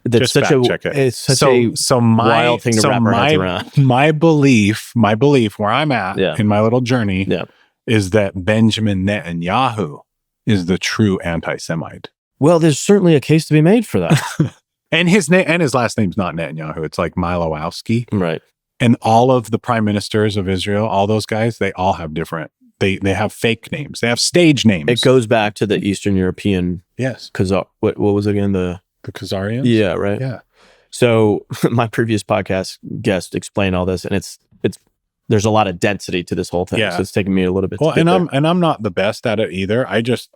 that's Just such fact a check it. it's such a wild thing to wrap our heads around. My belief where I'm at in my little journey is that Benjamin Netanyahu is the true anti-Semite. Well, there's certainly a case to be made for that. And his last name's not Netanyahu. It's like Milowowski. Right. And all of the prime ministers of Israel, all those guys, they all have different, they have fake names. They have stage names. It goes back to the Eastern European. Yes. What was it again? The Khazarians? Yeah, right. Yeah. So my previous podcast guest explained all this, and it's there's a lot of density to this whole thing. Yeah. So it's taking me a little bit to get there. I'm not the best at it either. I just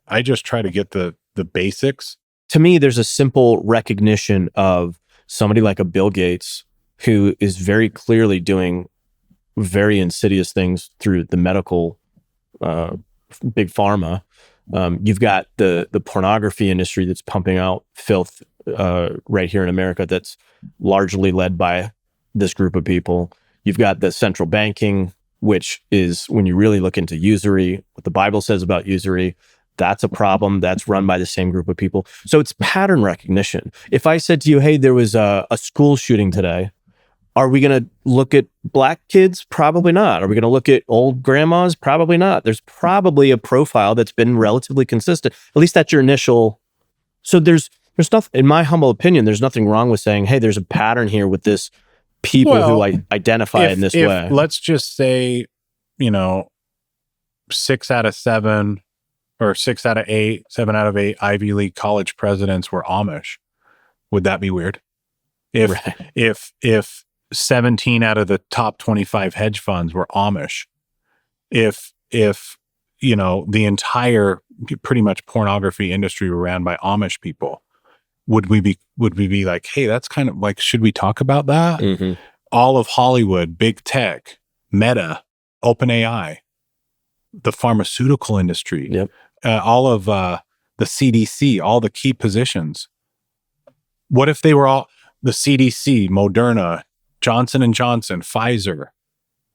try to get the basics. To me, there's a simple recognition of somebody like a Bill Gates who is very clearly doing very insidious things through the medical big pharma. You've got the pornography industry that's pumping out filth right here in America that's largely led by this group of people. You've got the central banking, which is, when you really look into usury, what the Bible says about usury, that's a problem. That's run by the same group of people. So it's pattern recognition. If I said to you, hey, there was a school shooting today, are we going to look at black kids? Probably not. Are we going to look at old grandmas? Probably not. There's probably a profile that's been relatively consistent. At least that's your initial. So there's nothing, in my humble opinion, there's nothing wrong with saying, hey, there's a pattern here with this people who identify in this way. Let's just say, 6 out of 7 or 6 out of 8, 7 out of 8 Ivy League college presidents were Amish. Would that be weird? If 17 out of the top 25 hedge funds were Amish, if the entire pretty much pornography industry were ran by Amish people, would we be like, hey, that's kind of like, should we talk about that? Mm-hmm. All of Hollywood, big tech, Meta, OpenAI, the pharmaceutical industry, all of the CDC, all the key positions. What if they were all the CDC, Moderna, Johnson & Johnson, Pfizer?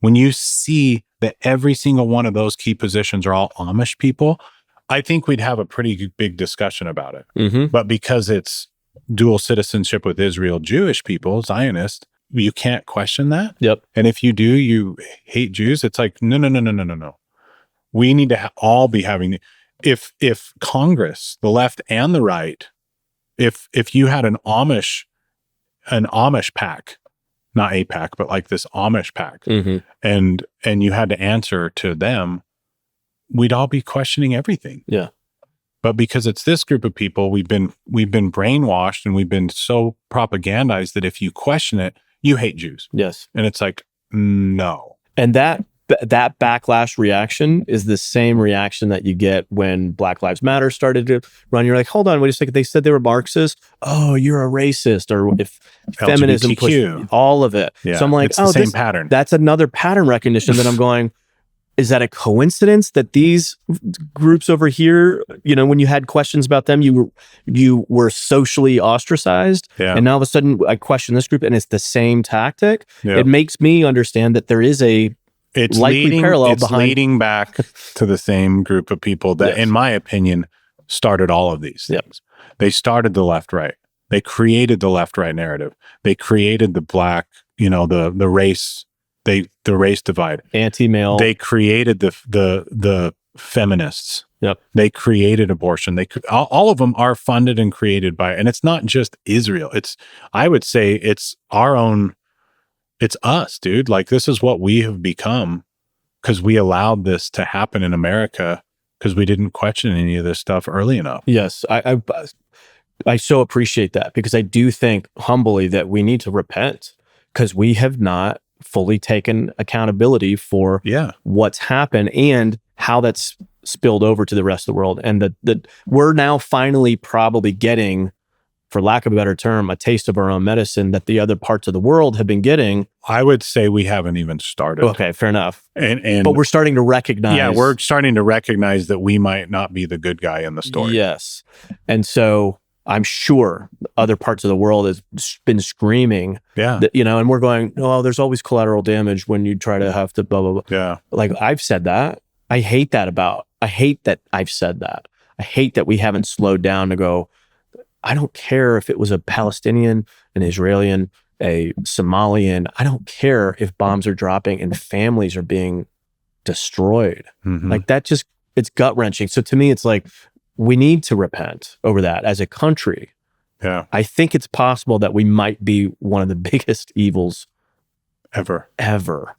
When you see that every single one of those key positions are all Amish people, I think we'd have a pretty big discussion about it. Mm-hmm. But because it's dual citizenship with Israel, Jewish people, Zionist, you can't question that. Yep. And if you do, you hate Jews. It's like, no. We need to all be having, if Congress, the left and the right, if you had an Amish pack, not a pack, but like this Amish pack, mm-hmm. and you had to answer to them, we'd all be questioning everything. Yeah. But because it's this group of people, we've been brainwashed and we've been so propagandized that if you question it, you hate Jews. Yes. And it's like, no. And that backlash reaction is the same reaction that you get when Black Lives Matter started to run. You're like, hold on, wait a second. They said they were Marxist. Oh, you're a racist. Or if feminism pushed all of it. Yeah, so I'm like, it's the same pattern. That's another pattern recognition that I'm going, is that a coincidence that these groups over here, when you had questions about them, you were socially ostracized, and now all of a sudden I question this group and it's the same tactic? Yeah. It makes me understand that there is it's leading back to the same group of people that, in my opinion, started all of these things. They started the left-right. They created the left-right narrative. They created the black, the race. The race divide, anti-male. They created the feminists. Yep. They created abortion. All of them are funded and created by, and it's not just Israel. I would say it's our own. It's us, dude. Like, this is what we have become because we allowed this to happen in America because we didn't question any of this stuff early enough. Yes, I so appreciate that, because I do think humbly that we need to repent because we have not fully taken accountability for what's happened and how that's spilled over to the rest of the world. And that we're now finally probably getting, for lack of a better term, a taste of our own medicine that the other parts of the world have been getting. I would say we haven't even started. Okay, fair enough. But we're starting to recognize. Yeah, we're starting to recognize that we might not be the good guy in the story. Yes. And so I'm sure other parts of the world has been screaming, that, and we're going, oh, there's always collateral damage when you try to have to blah, blah, blah. Yeah. Like, I've said that. I hate that I've said that. I hate that we haven't slowed down to go, I don't care if it was a Palestinian, an Israeli, a Somalian. I don't care if bombs are dropping and families are being destroyed. Mhm. Like that just, it's gut wrenching. So to me, it's like, we need to repent over that as a country. Yeah. I think it's possible that we might be one of the biggest evils Ever.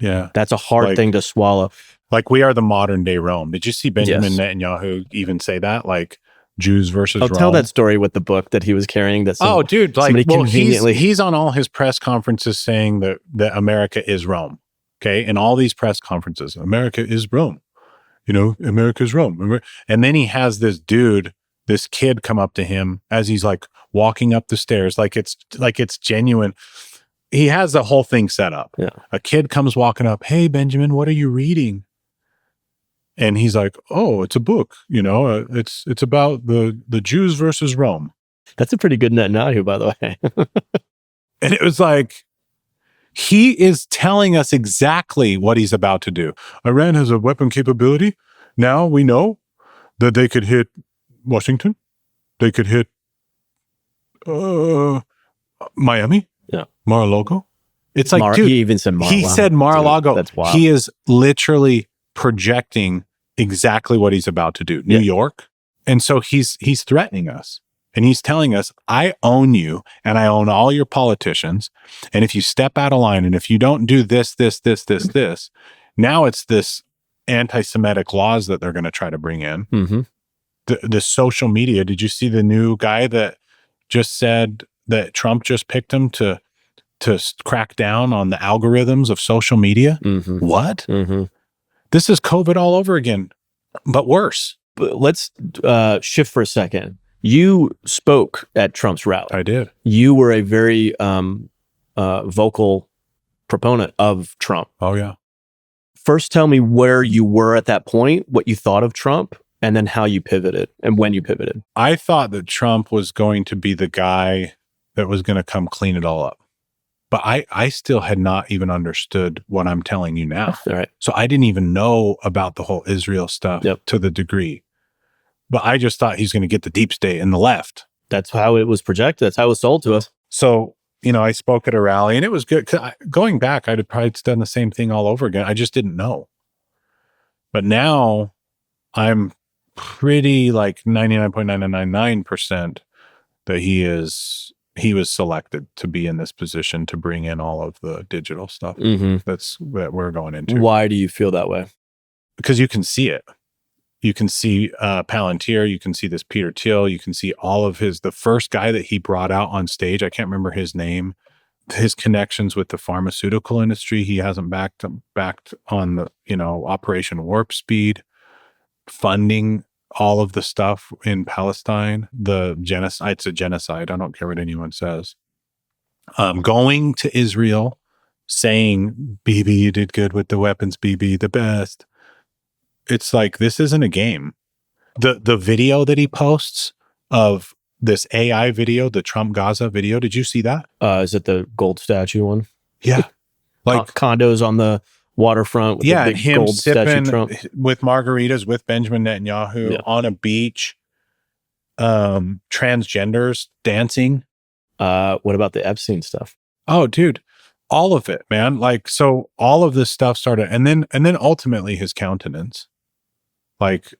Yeah. That's a hard thing to swallow. Like we are the modern day Rome. Did you see Benjamin Yes. Netanyahu even say that? Like Jews versus I'll Rome. tell that story with the book that he was carrying. That Oh, dude! Like, somebody well, conveniently. he's on all his press conferences saying that America is Rome. Okay, in all these press conferences, America is Rome. You know, America's Rome. And then he has this kid come up to him as he's like walking up the stairs, like it's genuine. He has the whole thing set up. Yeah. A kid comes walking up. Hey, Benjamin, what are you reading? And he's like, oh, it's a book. You know, it's about the Jews versus Rome. That's a pretty good Netanyahu, by the way. And it was like, he is telling us exactly what he's about to do. Iran has a weapon capability. Now we know that they could hit Washington. They could hit Miami. Yeah. Mar-a-Lago. It's like, dude, he even said Mar-a-Lago. He said Mar-a-Lago. Dude, that's wild. He is literally projecting exactly what he's about to do. New York. And so he's threatening us. And he's telling us, I own you and I own all your politicians. And if you step out of line and if you don't do this, now it's this anti-Semitic laws that they're going to try to bring in. Mm-hmm. The social media. Did you see the new guy that just said that Trump just picked him to crack down on the algorithms of social media? Mm-hmm. What? Mm-hmm. This is COVID all over again, but worse. But let's shift for a second. You spoke at Trump's rally. I did. You were a very vocal proponent of Trump. Oh, yeah. First, tell me where you were at that point, what you thought of Trump, and then how you pivoted and when you pivoted. I thought that Trump was going to be the guy that was going to come clean it all up. But I still had not even understood what I'm telling you now. All right. So I didn't even know about the whole Israel stuff to the degree. But I just thought he's going to get the deep state and the left. That's how it was projected. That's how it was sold to us. So, you know, I spoke at a rally and it was good. 'Cause going back, I'd have probably done the same thing all over again. I just didn't know. But now I'm pretty like 99.9999% that he was selected to be in this position to bring in all of the digital stuff that we're going into. Why do you feel that way? Because you can see it. You can see Palantir. You can see this Peter Thiel. You can see all of the first guy that he brought out on stage. I can't remember his name. His connections with the pharmaceutical industry. He hasn't backed on the, Operation Warp Speed, funding all of the stuff in Palestine. The genocide. It's a genocide. I don't care what anyone says. Going to Israel, saying, "Bibi, you did good with the weapons. Bibi, the best." It's like, this isn't a game. The video that he posts of this AI video, the Trump Gaza video, did you see that? Is it the gold statue one? Yeah. Like condos on the waterfront with the big him gold statue Trump. With margaritas with Benjamin Netanyahu on a beach, transgenders dancing. What about the Epstein stuff? Oh, dude. All of it, man. Like, so all of this stuff started, and then ultimately his countenance. Like,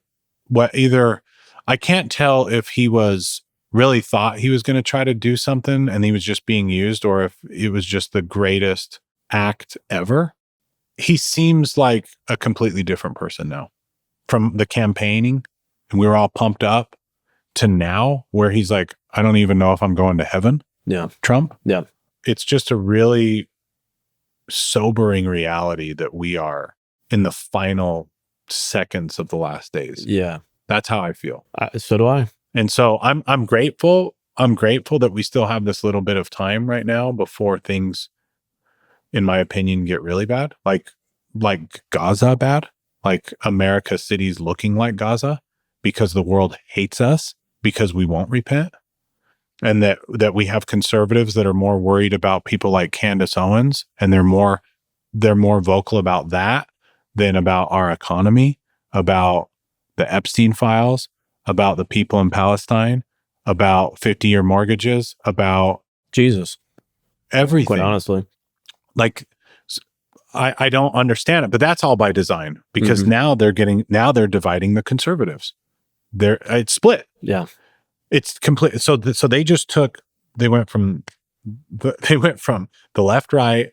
I can't tell if he was really thought he was going to try to do something and he was just being used, or if it was just the greatest act ever. He seems like a completely different person now, from the campaigning and we were all pumped up to now where he's like, I don't even know if I'm going to heaven. Yeah. Trump. Yeah. It's just a really sobering reality that we are in the final seconds of the last days. Yeah. That's how I feel. So do I. And so I'm grateful. I'm grateful that we still have this little bit of time right now before things, in my opinion, get really bad. Like Gaza bad. Like America's cities looking like Gaza because the world hates us because we won't repent. And that we have conservatives that are more worried about people like Candace Owens, and they're more vocal about that than about our economy, about the Epstein files, about the people in Palestine, about 50-year mortgages, about Jesus, everything. quite honestly. Like, I don't understand it, but that's all by design, because Mm-hmm. now they're dividing the conservatives. It's split. Yeah. It's complete. So they went from the left, right,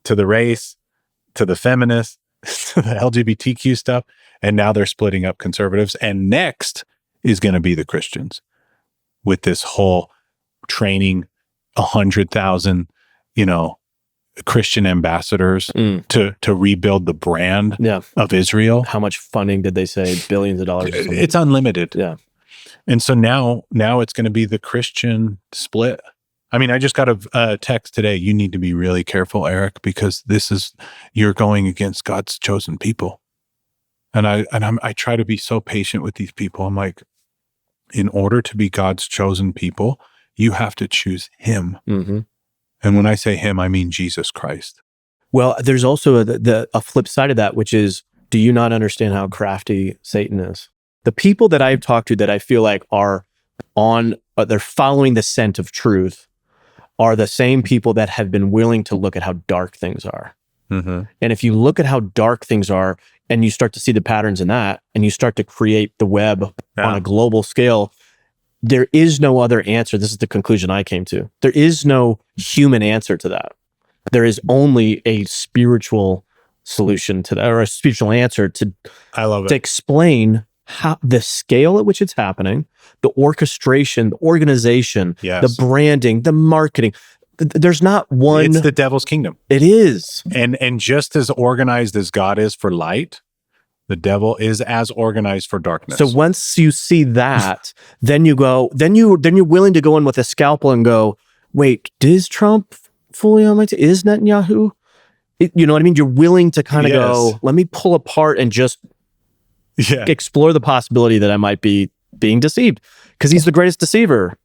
to the race, to the feminists, to the LGBTQ stuff, and now they're splitting up conservatives. And next is going to be the Christians, with this whole training 100,000, Christian ambassadors to rebuild the brand of Israel. How much funding did they say? Billions of dollars. It's unlimited. Yeah. And so now it's going to be the Christian split. I mean, I just got a text today. You need to be really careful, Eric, because you're going against God's chosen people. And I try to be so patient with these people. I'm like, in order to be God's chosen people, you have to choose him. Mm-hmm. And when I say him, I mean Jesus Christ. Well, there's also a flip side of that, which is, do you not understand how crafty Satan is? The people that I've talked to that I feel like are they're following the scent of truth are the same people that have been willing to look at how dark things are. Mm-hmm. And if you look at how dark things are and you start to see the patterns in that, and you start to create the web on a global scale, there is no other answer. This is the conclusion I came to. There is no human answer to that. There is only a spiritual solution to that, or a spiritual answer to explain how the scale at which it's happening, the orchestration, the organization, the branding, the marketing. There's not one. It's the devil's kingdom. It is. And just as organized as God is for light, the devil is as organized for darkness. So once you see that, then you're willing to go in with a scalpel and go, wait, is Trump fully on my team? Is Netanyahu? You know what I mean? You're willing to kind of go, let me pull apart and just explore the possibility that I might be being deceived, because he's the greatest deceiver.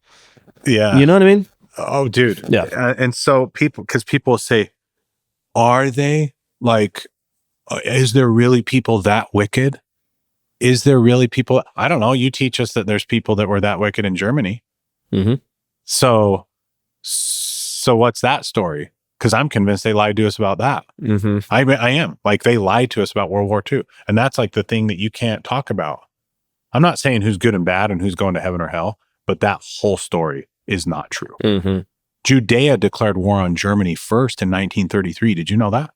Yeah. You know what I mean? Oh, dude. Yeah. And so people say, are they like, is there really people that wicked? Is there really people? I don't know. You teach us that there's people that were that wicked in Germany. Mm-hmm. So what's that story? Because I'm convinced they lied to us about that. Mm-hmm. I am. Like, they lied to us about World War II. And that's like the thing that you can't talk about. I'm not saying who's good and bad and who's going to heaven or hell, but that whole story is not true. Mm-hmm. Judea declared war on Germany first in 1933. Did you know that?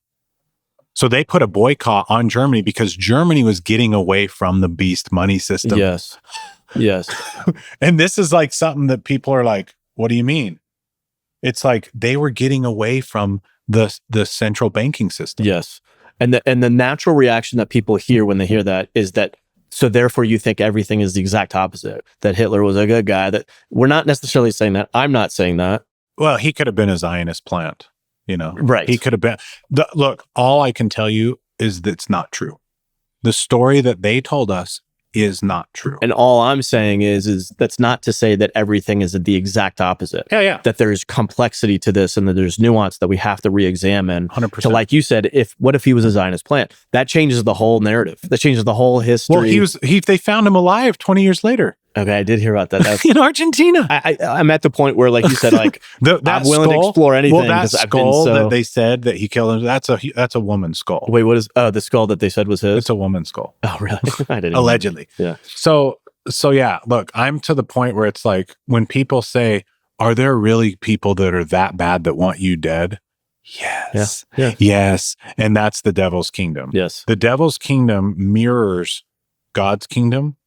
So they put a boycott on Germany because Germany was getting away from the beast money system. Yes. Yes. And this is like something that people are like, what do you mean? It's like they were getting away from the central banking system. Yes. And the natural reaction that people hear when they hear that is that, so therefore you think everything is the exact opposite, that Hitler was a good guy. That we're not necessarily saying that. I'm not saying that. Well, he could have been a Zionist plant, Right. He could have been. Look, all I can tell you is that it's not true. The story that they told us is not true. And all I'm saying is that's not to say that everything is the exact opposite. Yeah. That there's complexity to this and that there's nuance that we have to re-examine. 100%. So like you said, what if he was a Zionist plant? That changes the whole narrative. That changes the whole history. Well, they found him alive 20 years later. Okay, I did hear about that. In Argentina. I'm at the point where, like you said, like I'm willing to explore anything. Well, that skull that they said that he killed him, that's a woman's skull. Wait, what is the skull that they said was his? It's a woman's skull. Oh, really? I didn't. Allegedly. Yeah. So yeah, look, I'm to the point where it's like when people say, are there really people that are that bad that want you dead? Yes. Yeah. Yes. And that's the devil's kingdom. Yes. The devil's kingdom mirrors God's kingdom.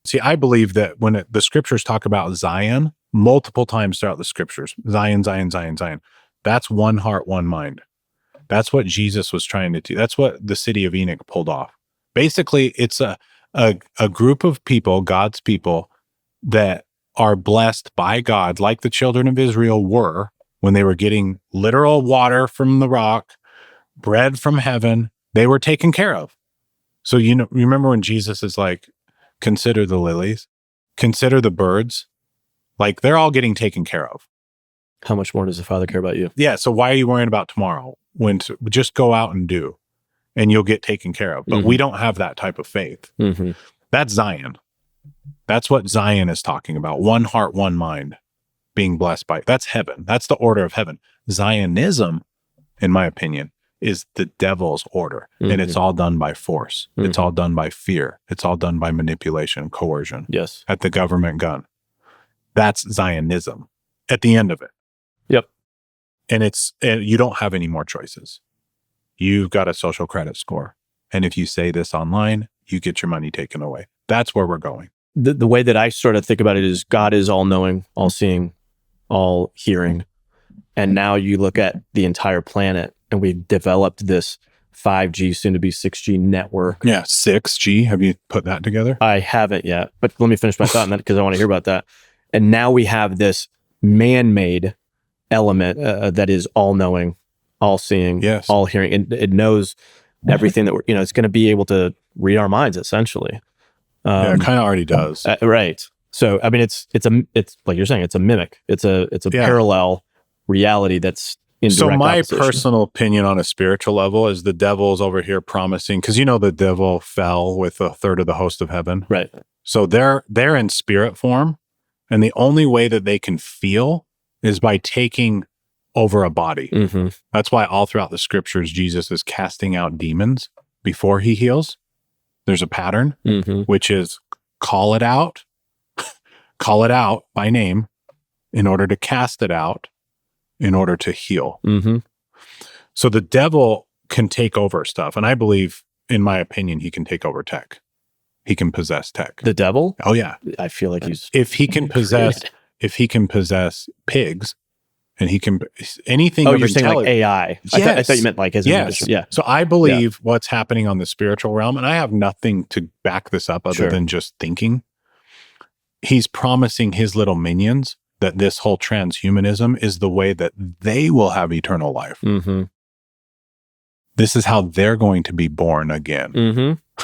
See, I believe that when the scriptures talk about Zion multiple times throughout the scriptures, Zion, Zion, Zion, Zion, that's one heart, one mind. That's what Jesus was trying to do. That's what the city of Enoch pulled off. Basically, it's a group of people, God's people, that are blessed by God, like the children of Israel were when they were getting literal water from the rock, bread from heaven. They were taken care of. So, remember when Jesus is like, consider the lilies, consider the birds, like they're all getting taken care of. How much more does the Father care about you? Yeah. So why are you worrying about tomorrow when just go out and do, and you'll get taken care of? But we don't have that type of faith. Mm-hmm. That's Zion. That's what Zion is talking about. One heart, one mind, being blessed by. That's heaven. That's the order of heaven. Zionism, in my opinion, is the devil's order. And it's all done by force. It's all done by fear. It's all done by manipulation, coercion. Yes. At the government gun. That's Zionism at the end of it. Yep. And you don't have any more choices. You've got a social credit score. And if you say this online, you get your money taken away. That's where we're going. The way that I sort of think about it is God is all knowing, all seeing, all hearing. And now you look at the entire planet and we've developed this 5G, soon to be 6G network. Yeah, 6G. Have you put that together? I haven't yet, but let me finish my thought on that because I want to hear about that. And now we have this man-made element that is all knowing, all seeing, yes, all hearing. It knows everything that it's going to be able to read our minds essentially. Yeah, it kind of already does. Right. So, I mean, it's like you're saying, it's a mimic. It's a parallel reality that's in direct opposition. Personal opinion on a spiritual level is the devil's over here promising, because the devil fell with a third of the host of heaven. Right. So they're in spirit form, and the only way that they can feel is by taking over a body. Mm-hmm. That's why all throughout the scriptures, Jesus is casting out demons before he heals. There's a pattern, which is call it out by name in order to cast it out, in order to heal. Mm-hmm. So the devil can take over stuff. And I believe, in my opinion, he can take over tech. He can possess tech. The devil? Oh yeah. I feel like if he can possess pigs, and he can anything. Oh, you're saying like AI? Yes. I thought you meant like as yes. Yeah. So I believe what's happening on the spiritual realm, and I have nothing to back this up other than just thinking. He's promising his little minions that this whole transhumanism is the way that they will have eternal life. Mm-hmm. This is how they're going to be born again. Mm-hmm.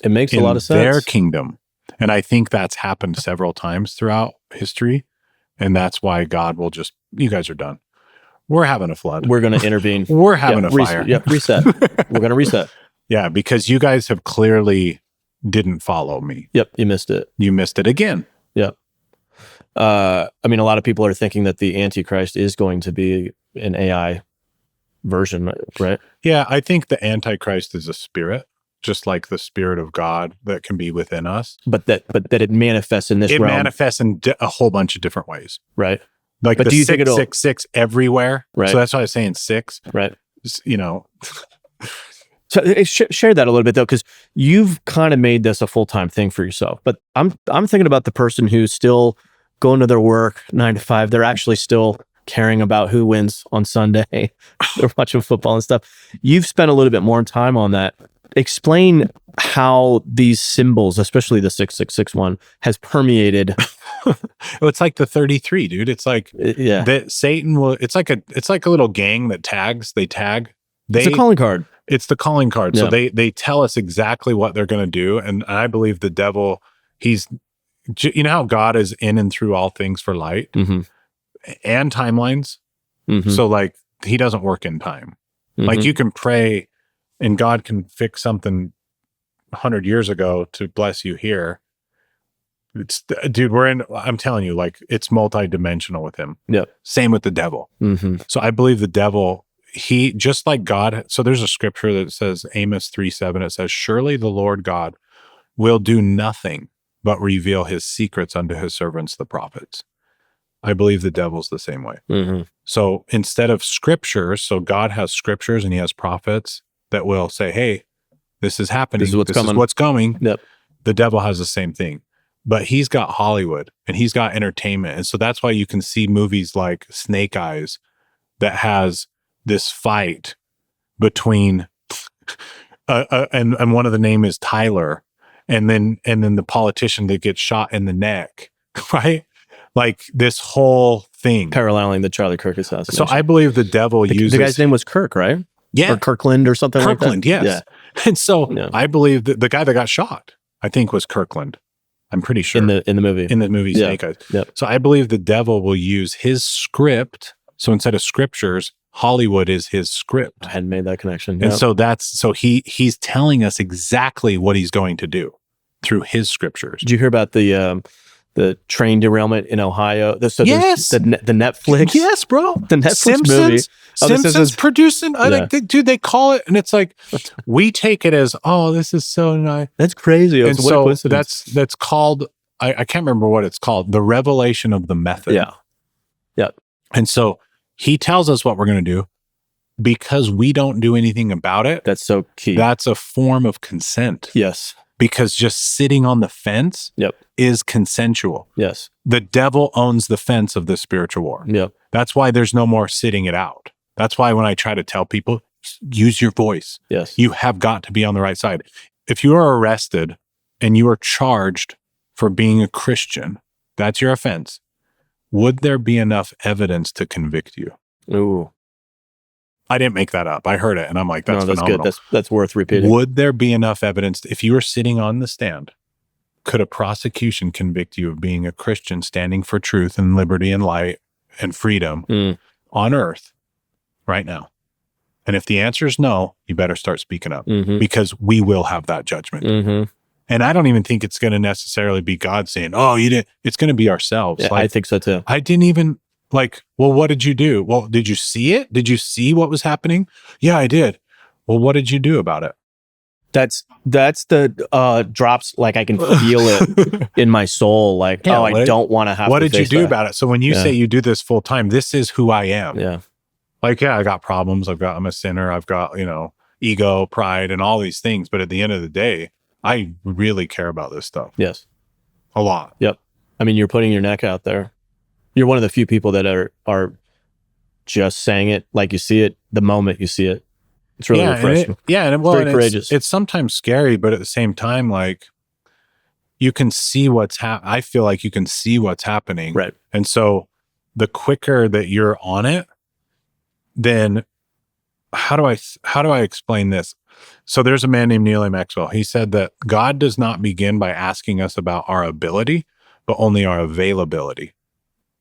It makes a lot of sense. Their kingdom. And I think that's happened several times throughout history. And that's why God will just, you guys are done. We're having a flood. We're going to intervene. We're having a fire. Reset. We're going to reset. Yeah, because you guys have clearly didn't follow me. Yep, you missed it. You missed it again. Yep. I mean, a lot of people are thinking that the Antichrist is going to be an AI version, right? Yeah, I think the Antichrist is a spirit, just like the Spirit of God that can be within us. But that it manifests in this realm. It manifests in a whole bunch of different ways. Right. Like the 666 everywhere. Right. So that's why I was saying 6. Right. So share that a little bit though, because you've kind of made this a full-time thing for yourself. But I'm thinking about the person who's still going to their work 9 to 5. They're actually still caring about who wins on Sunday. They're watching football and stuff. You've spent a little bit more time on that. Explain how these symbols, especially the 666 one, has permeated. It's like the 33, dude. It's like that Satan will. It's like a little gang that tags. They tag. It's a calling card. It's the calling card. Yeah. So they tell us exactly what they're going to do. And I believe the devil, how God is in and through all things for light and timelines. Mm-hmm. So like he doesn't work in time. Mm-hmm. Like you can pray and God can fix something 100 years ago to bless you here. Dude, I'm telling you, like it's multidimensional with him. Yeah. Same with the devil. Mm-hmm. So I believe the devil, he just like God. So there's a scripture that says Amos 3:7. It says, surely the Lord God will do nothing but reveal his secrets unto his servants, the prophets. I believe the devil's the same way. Mm-hmm. So instead of scriptures, so God has scriptures and he has prophets that will say, hey, this is happening. This is what's coming. Yep. The devil has the same thing. But he's got Hollywood and he's got entertainment. And so that's why you can see movies like Snake Eyes that has this fight between and one of the name is Tyler and then the politician that gets shot in the neck, right? Like this whole thing. Paralleling the Charlie Kirk assassination. So I believe the devil uses... The guy's name was Kirk, right? Yeah. Or Kirkland or something like that? Kirkland, yes. Yeah. And so I believe that the guy that got shot, I think was Kirkland. I'm pretty sure. In the movie. In the movie Snake Eyes. Yep. So I believe the devil will use his script. So instead of scriptures, Hollywood is his script. I hadn't made that connection. And so he's telling us exactly what he's going to do. through his scriptures. Did you hear about the train derailment in Ohio? Yes. The Netflix. Yes, bro. The Netflix movie. Simpsons producing. Dude, they call it, and it's like we take it as, oh, this is so nice. That's crazy. And what a so coincidence. that's called. I can't remember what it's called. The revelation of the method. Yeah. Yeah. And so he tells us what we're going to do because we don't do anything about it. That's so key. That's a form of consent. Yes. Because just sitting on the fence is consensual. Yes. The devil owns the fence of this spiritual war. Yep. That's why there's no more sitting it out. That's why when I try to tell people, use your voice. Yes. You have got to be on the right side. If you are arrested and you are charged for being a Christian, that's your offense. Would there be enough evidence to convict you? Ooh. I didn't make that up. I heard it and I'm like, that's phenomenal. Good. That's worth repeating. Would there be enough evidence if you were sitting on the stand? Could a prosecution convict you of being a Christian standing for truth and liberty and light and freedom on earth right now? And if the answer is no, you better start speaking up because we will have that judgment. And I don't even think it's going to necessarily be God saying, oh, you didn't. It's going to be ourselves. Yeah, I think so too. I didn't even well, what did you do? Well, did you see it? Did you see what was happening? Yeah, I did. Well, what did you do about it? That's the drops. Like I can feel it in my soul. Like, I don't want to have. What to did you do that. about it? So when you say you do this full time, this is who I am. Yeah. Like, I got problems. I'm a sinner. I've got, ego, pride, and all these things. But at the end of the day, I really care about this stuff. Yes. A lot. Yep. I mean, you're putting your neck out there. You're one of the few people that are just saying it like you see it the moment you see it. It's really refreshing. Very courageous. It's sometimes scary, but at the same time, like you can see I feel like you can see what's happening. Right. And so the quicker that you're on it, then how do I explain this? So there's a man named Neil A. Maxwell. He said that God does not begin by asking us about our ability, but only our availability.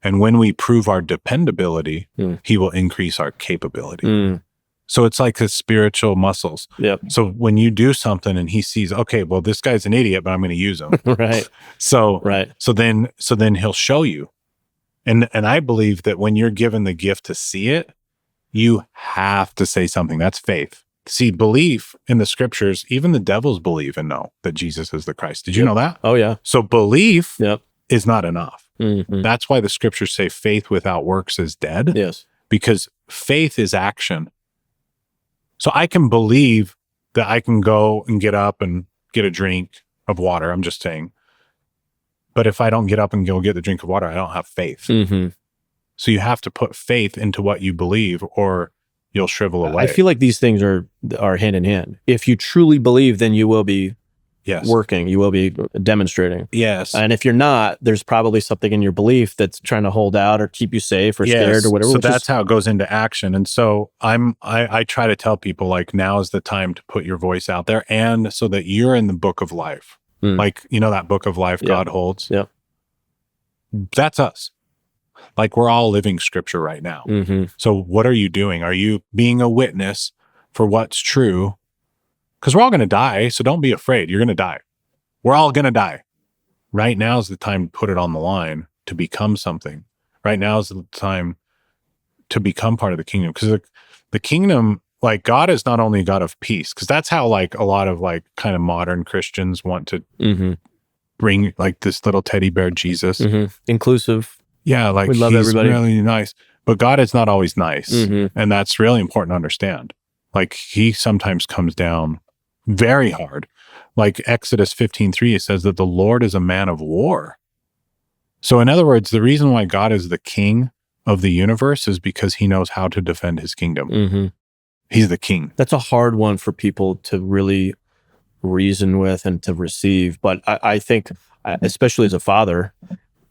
And when we prove our dependability, he will increase our capability. So it's like his spiritual muscles. Yep. So when you do something and he sees, okay, well, this guy's an idiot, but I'm going to use him. Right. So then he'll show you. And I believe that when you're given the gift to see it, you have to say something. That's faith. See, belief in the scriptures, even the devils believe and know that Jesus is the Christ. Did you know that? Oh, yeah. So belief is not enough. Mm-hmm. That's why the scriptures say faith without works is dead. Yes. Because faith is action. So I can believe that I can go and get up and get a drink of water. I'm just saying. But if I don't get up and go get the drink of water, I don't have faith. Mm-hmm. So you have to put faith into what you believe or you'll shrivel away. I feel like these things are hand in hand. If you truly believe, then you will be working. You will be demonstrating. Yes. And if you're not, there's probably something in your belief that's trying to hold out or keep you safe or scared or whatever. So that's how it goes into action. And so I try to tell people like now is the time to put your voice out there and so that you're in the book of life. Like, that book of life God holds. Yeah. That's us. Like we're all living scripture right now. Mm-hmm. So what are you doing? Are you being a witness for what's true? Because we're all going to die. So don't be afraid. You're going to die. We're all going to die. Right now is the time to put it on the line to become something. Right now is the time to become part of the kingdom. Because the kingdom, like God is not only a God of peace, because that's how like a lot of like kind of modern Christians want to bring like this little teddy bear Jesus. Inclusive. Yeah, like we love he's everybody. Really nice. But God is not always nice. Mm-hmm. And that's really important to understand. Like he sometimes comes down very hard. Like Exodus 15:3, it says that the Lord is a man of war. So in other words, the reason why God is the king of the universe is because he knows how to defend his kingdom. Mm-hmm. He's the king. That's a hard one for people to really reason with and to receive. But I think, especially as a father,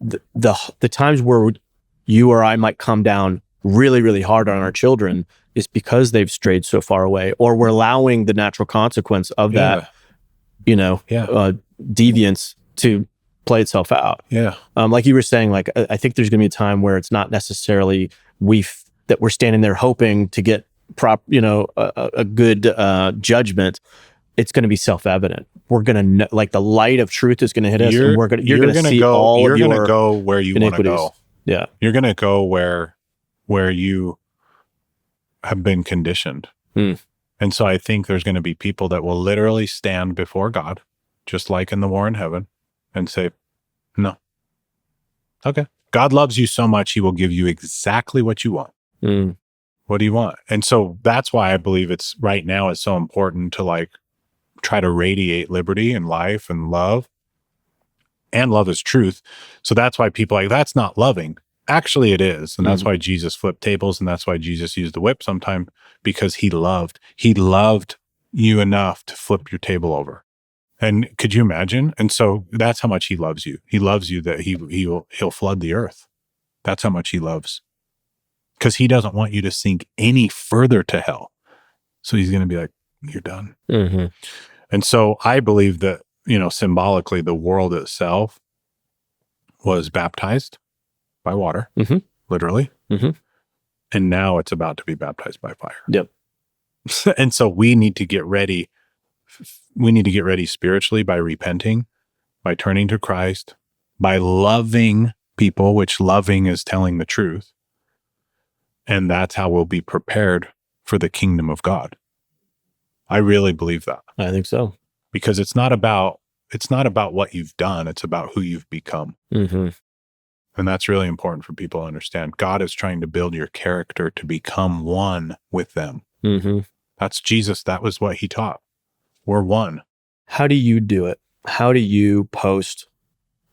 the times where you or I might come down really, really hard on our children is because they've strayed so far away, or we're allowing the natural consequence of that, deviance to play itself out. Yeah. Like you were saying, like, I think there's going to be a time where it's not necessarily that we're standing there hoping to get a good judgment. it's going to be self-evident. We're going to know, like the light of truth is going to hit us, and you're going to see all you're of going to your go where you want to iniquities. go. Yeah. You're going to go where you have been conditioned. And so I think there's going to be people that will literally stand before God, just like in the war in heaven, and say, no. Okay. God loves you so much, he will give you exactly what you want. What do you want? And so that's why I believe it's right now is so important to like try to radiate liberty and life and love. And love is truth. So that's why people are like, that's not loving. Actually, it is. And that's why Jesus flipped tables. And that's why Jesus used the whip sometime, because he loved you enough to flip your table over. And could you imagine? And so that's how much he loves you. He loves you that he'll flood the earth. That's how much he loves. Because he doesn't want you to sink any further to hell. So he's going to be like, you're done. And so I believe that, symbolically, the world itself was baptized by water, literally. And now it's about to be baptized by fire. Yep. And so we need to get ready. We need to get ready spiritually by repenting, by turning to Christ, by loving people, which loving is telling the truth. And that's how we'll be prepared for the kingdom of God. I really believe that. I think so. Because it's not about what you've done, it's about who you've become. And that's really important for people to understand. God is trying to build your character to become one with them. That's Jesus. That was what he taught. We're one. How do you do it? How do you post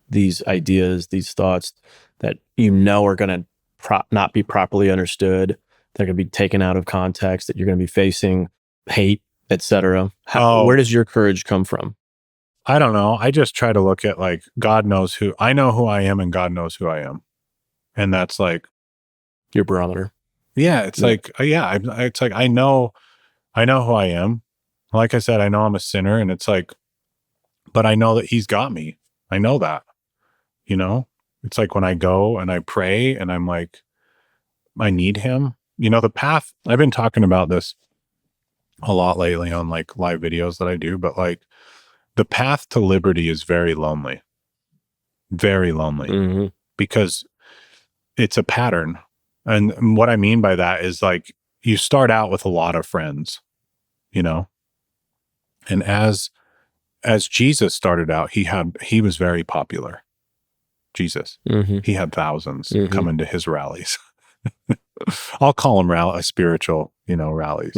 these ideas, these thoughts that are going to not be properly understood, they're going to be taken out of context, that you're going to be facing hate, etc.? Where does your courage come from? I don't know. I just try to look at like, God knows I know who I am, and God knows who I am. And that's like your barometer. Yeah. It's like, it's like, I know who I am. Like I said, I know I'm a sinner, and it's like, but I know that he's got me. I know that, it's like when I go and I pray and I'm like, I need him, the path. I've been talking about this a lot lately on like live videos that I do, but like the path to liberty is very lonely, because it's a pattern. And what I mean by that is like, you start out with a lot of friends, and as Jesus started out, he was very popular. Jesus, he had thousands coming to his rallies. I'll call them spiritual, rallies.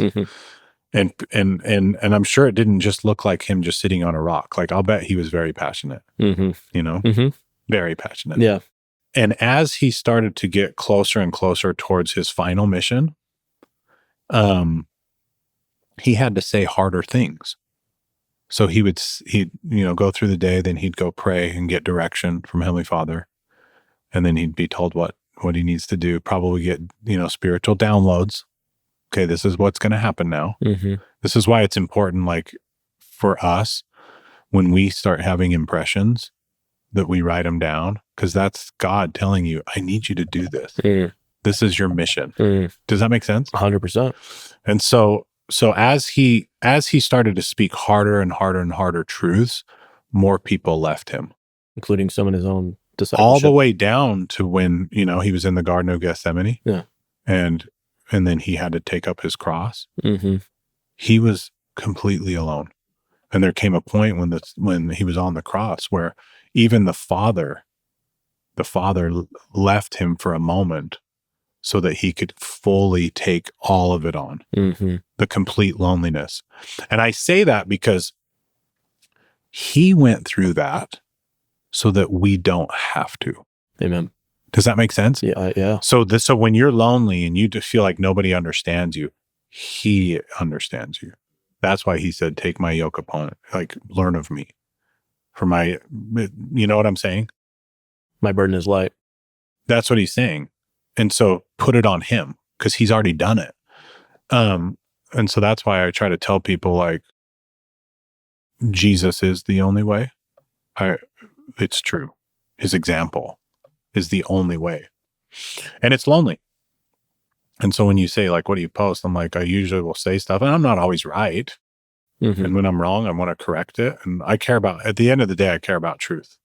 And I'm sure it didn't just look like him just sitting on a rock. Like, I'll bet he was very passionate, very passionate. Yeah. And as he started to get closer and closer towards his final mission, he had to say harder things. So he'd go through the day, then he'd go pray and get direction from Heavenly Father. And then he'd be told what he needs to do, probably get, spiritual downloads. Okay, this is what's going to happen now. This is why it's important, like for us, when we start having impressions, that we write them down, because that's God telling you, I need you to do this. This is your mission. Does that make sense? 100%. And so as he started to speak harder and harder and harder truths, more people left him, including some of his own discipleship. All the way down to when, he was in the Garden of Gethsemane. Yeah. And then he had to take up his cross. He was completely alone. And there came a point when he was on the cross where even the Father left him for a moment so that he could fully take all of it on, the complete loneliness. And I say that because he went through that so that we don't have to. Amen. Does that make sense? Yeah. So when you're lonely and you just feel like nobody understands you, he understands you. That's why he said, take my yoke upon it, like learn of me. You know what I'm saying? My burden is light. That's what he's saying. And so put it on him, because he's already done it. And so that's why I try to tell people, like, Jesus is the only way. It's true. His example is the only way. And it's lonely. And so when you say, like, what do you post? I'm like, I usually will say stuff, and I'm not always right. And when I'm wrong, I want to correct it. And at the end of the day, I care about truth.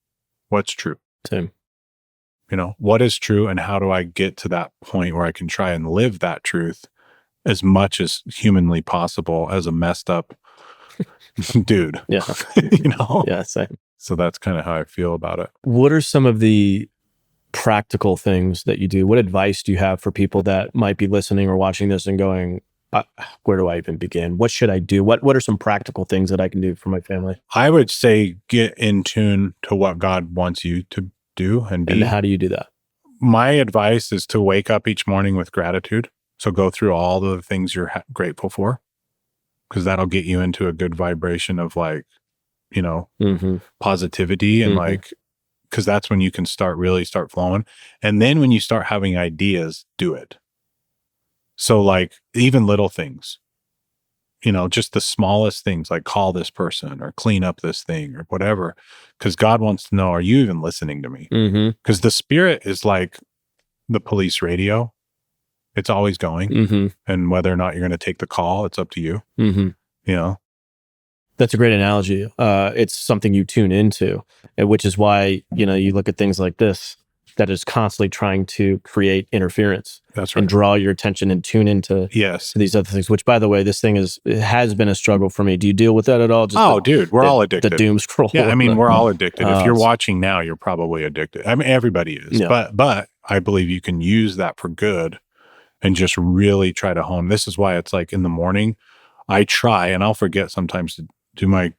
What's true? Same. What is true, and how do I get to that point where I can try and live that truth as much as humanly possible as a messed up dude? Yeah. Yeah, same. So that's kind of how I feel about it. What are some of the practical things that you do? What advice do you have for people that might be listening or watching this and going, where do I even begin? What should I do? What are some practical things that I can do for my family? I would say get in tune to what God wants you to do and be. And how do you do that? My advice is to wake up each morning with gratitude. So go through all the things you're grateful for, because that'll get you into a good vibration of positivity and because that's when you can start flowing. And then when you start having ideas, do it. So even little things, just the smallest things, like call this person or clean up this thing or whatever, because God wants to know, are you even listening to me? Because the spirit is like the police radio. It's always going. And whether or not you're going to take the call, it's up to you. That's a great analogy. It's something you tune into, which is why, you look at things like this, that is constantly trying to create interference. That's right. And draw your attention and tune into these other things, which, by the way, this thing has been a struggle for me. Do you deal with that at all? Dude, we're all addicted. The doom scroll. Yeah, I mean, we're all addicted. If you're watching now, you're probably addicted. I mean, everybody is. Yeah. But I believe you can use that for good and just really try to hone. This is why it's like in the morning, I try, and I'll forget sometimes to do my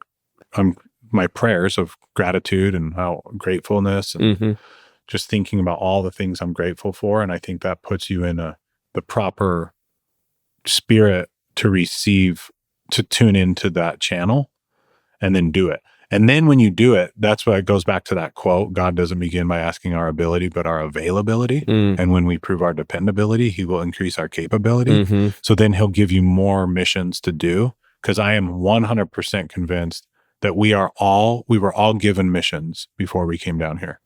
prayers of gratitude and how gratefulness and just thinking about all the things I'm grateful for. And I think that puts you in the proper spirit to tune into that channel and then do it. And then when you do it, that's why it goes back to that quote, God doesn't begin by asking our ability, but our availability. And when we prove our dependability, he will increase our capability. So then he'll give you more missions to do. Because I am 100% convinced that we were all given missions before we came down here.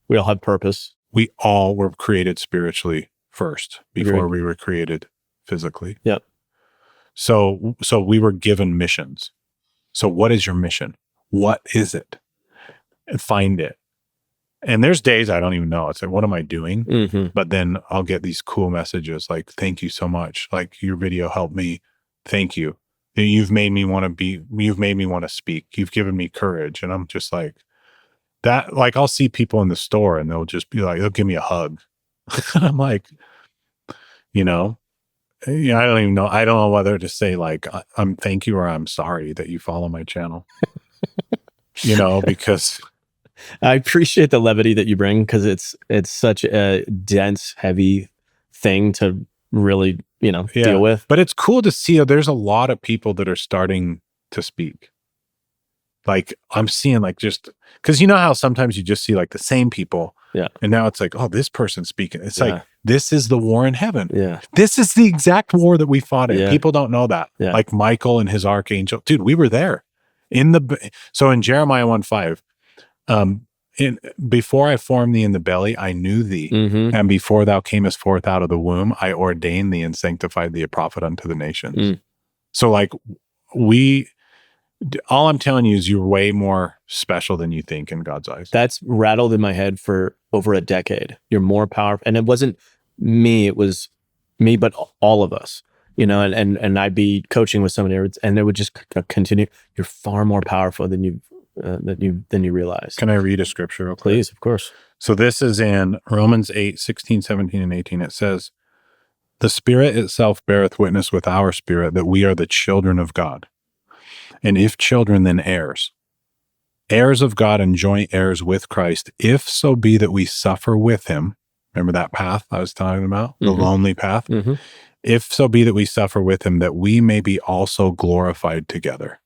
We all have purpose. We all were created spiritually first before we were created physically. Yep. So we were given missions. So what is your mission? What is it? And find it. And there's days I don't even know. It's like, what am I doing? But then I'll get these cool messages like, thank you so much. Like, your video helped me. Thank you. You've made me want to speak. You've given me courage. And I'm just like that. Like, I'll see people in the store and they'll just be like, they'll give me a hug. I'm like, I don't even know. I don't know whether to say like, I'm thank you or I'm sorry that you follow my channel, because I appreciate the levity that you bring, because it's such a dense, heavy thing to really, deal with. But it's cool to see there's a lot of people that are starting to speak. Like, I'm seeing like, just because how sometimes you just see like the same people. Yeah. And now it's like, oh, this person's speaking. It's like, this is the war in heaven. Yeah. This is the exact war that we fought in. Yeah. People don't know that. Yeah. Like Michael and his archangel. Dude, we were there. So in Jeremiah 1:5, before I formed thee in the belly, I knew thee. And before thou camest forth out of the womb, I ordained thee and sanctified thee a prophet unto the nations. So like all I'm telling you is you're way more special than you think in God's eyes. That's rattled in my head for over a decade. You're more powerful. And it wasn't me, it was me, but all of us, and I'd be coaching with somebody and they would just continue. You're far more powerful than you realize. Can I read a scripture real quick? Please, of course. So this is in Romans 8:16, 17, and 18. It says, the Spirit itself beareth witness with our spirit that we are the children of God. And if children, then heirs. Heirs of God and joint heirs with Christ, if so be that we suffer with him. Remember that path I was talking about? The lonely path? If so be that we suffer with him, that we may be also glorified together.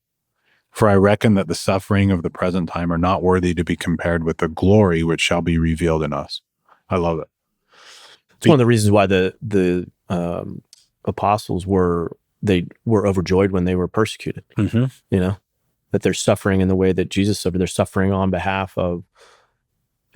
For I reckon that the suffering of the present time are not worthy to be compared with the glory which shall be revealed in us. I love it. It's one of the reasons why the apostles were overjoyed when they were persecuted. That they're suffering in the way that Jesus suffered. They're suffering on behalf of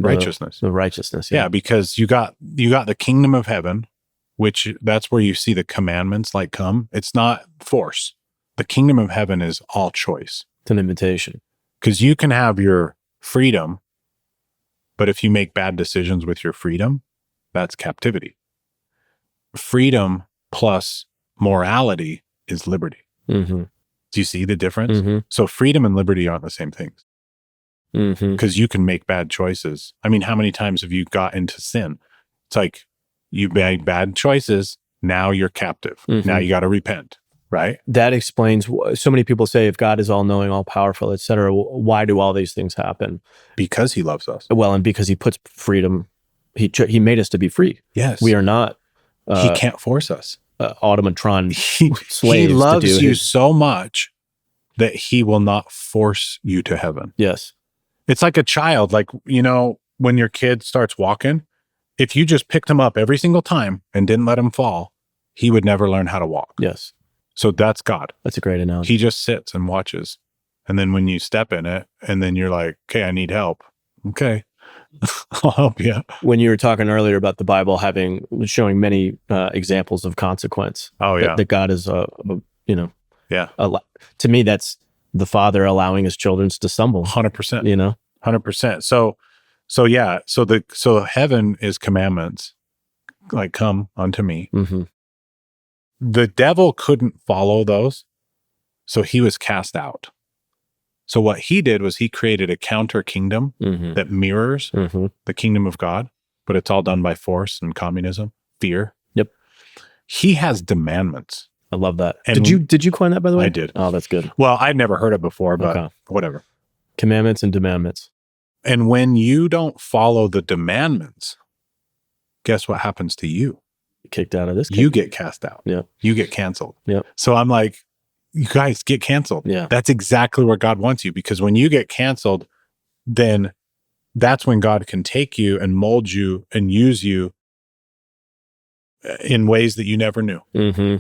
righteousness. The righteousness. Yeah, because you got the kingdom of heaven, which that's where you see the commandments like come. It's not force. The kingdom of heaven is all choice. It's an invitation. Because you can have your freedom, but if you make bad decisions with your freedom, that's captivity. Freedom plus morality is liberty. Mm-hmm. Do you see the difference? Mm-hmm. So freedom and liberty aren't the same things. Mm-hmm. Because you can make bad choices. I mean, how many times have you got into sin? It's like you made bad choices. Now you're captive. Mm-hmm. Now you got to repent, right? That explains so many people say if God is all knowing, all powerful, et cetera, why do all these things happen? Because he loves us. Well, and because he puts freedom, he made us to be free. Yes. We are not. He can't force us. Automatron slaves. He loves to do you his, so much that he will not force you to heaven. Yes. It's like a child, like, you know, when your kid starts walking, if you just picked him up every single time and didn't let him fall, he would never learn how to walk. Yes. So that's God. That's a great analogy. He just sits and watches. And then when you step in it and then you're like, okay, I need help. Okay. I'll help you. When you were talking earlier about the Bible showing many examples of consequence. Oh, yeah. That God is, Yeah. To me, that's the Father allowing his children to stumble. 100%. 100%. So heaven is commandments, like come unto me. Mm-hmm. The devil couldn't follow those, so he was cast out. So what he did was he created a counter kingdom Mm-hmm. that mirrors Mm-hmm. the kingdom of God, but it's all done by force and communism, fear. Yep. He has demandments. I love that. And Did you coin that, by the way? I did. Oh, that's good. Well, I'd never heard it before, but Okay. whatever. Commandments and demandments. And when you don't follow the demandments, guess what happens to you? Kicked out of this. You get cast out. Yeah. You get canceled. Yeah. So I'm like, you guys get canceled. Yeah. That's exactly where God wants you, because when you get canceled, then that's when God can take you and mold you and use you in ways that you never knew. Mm-hmm.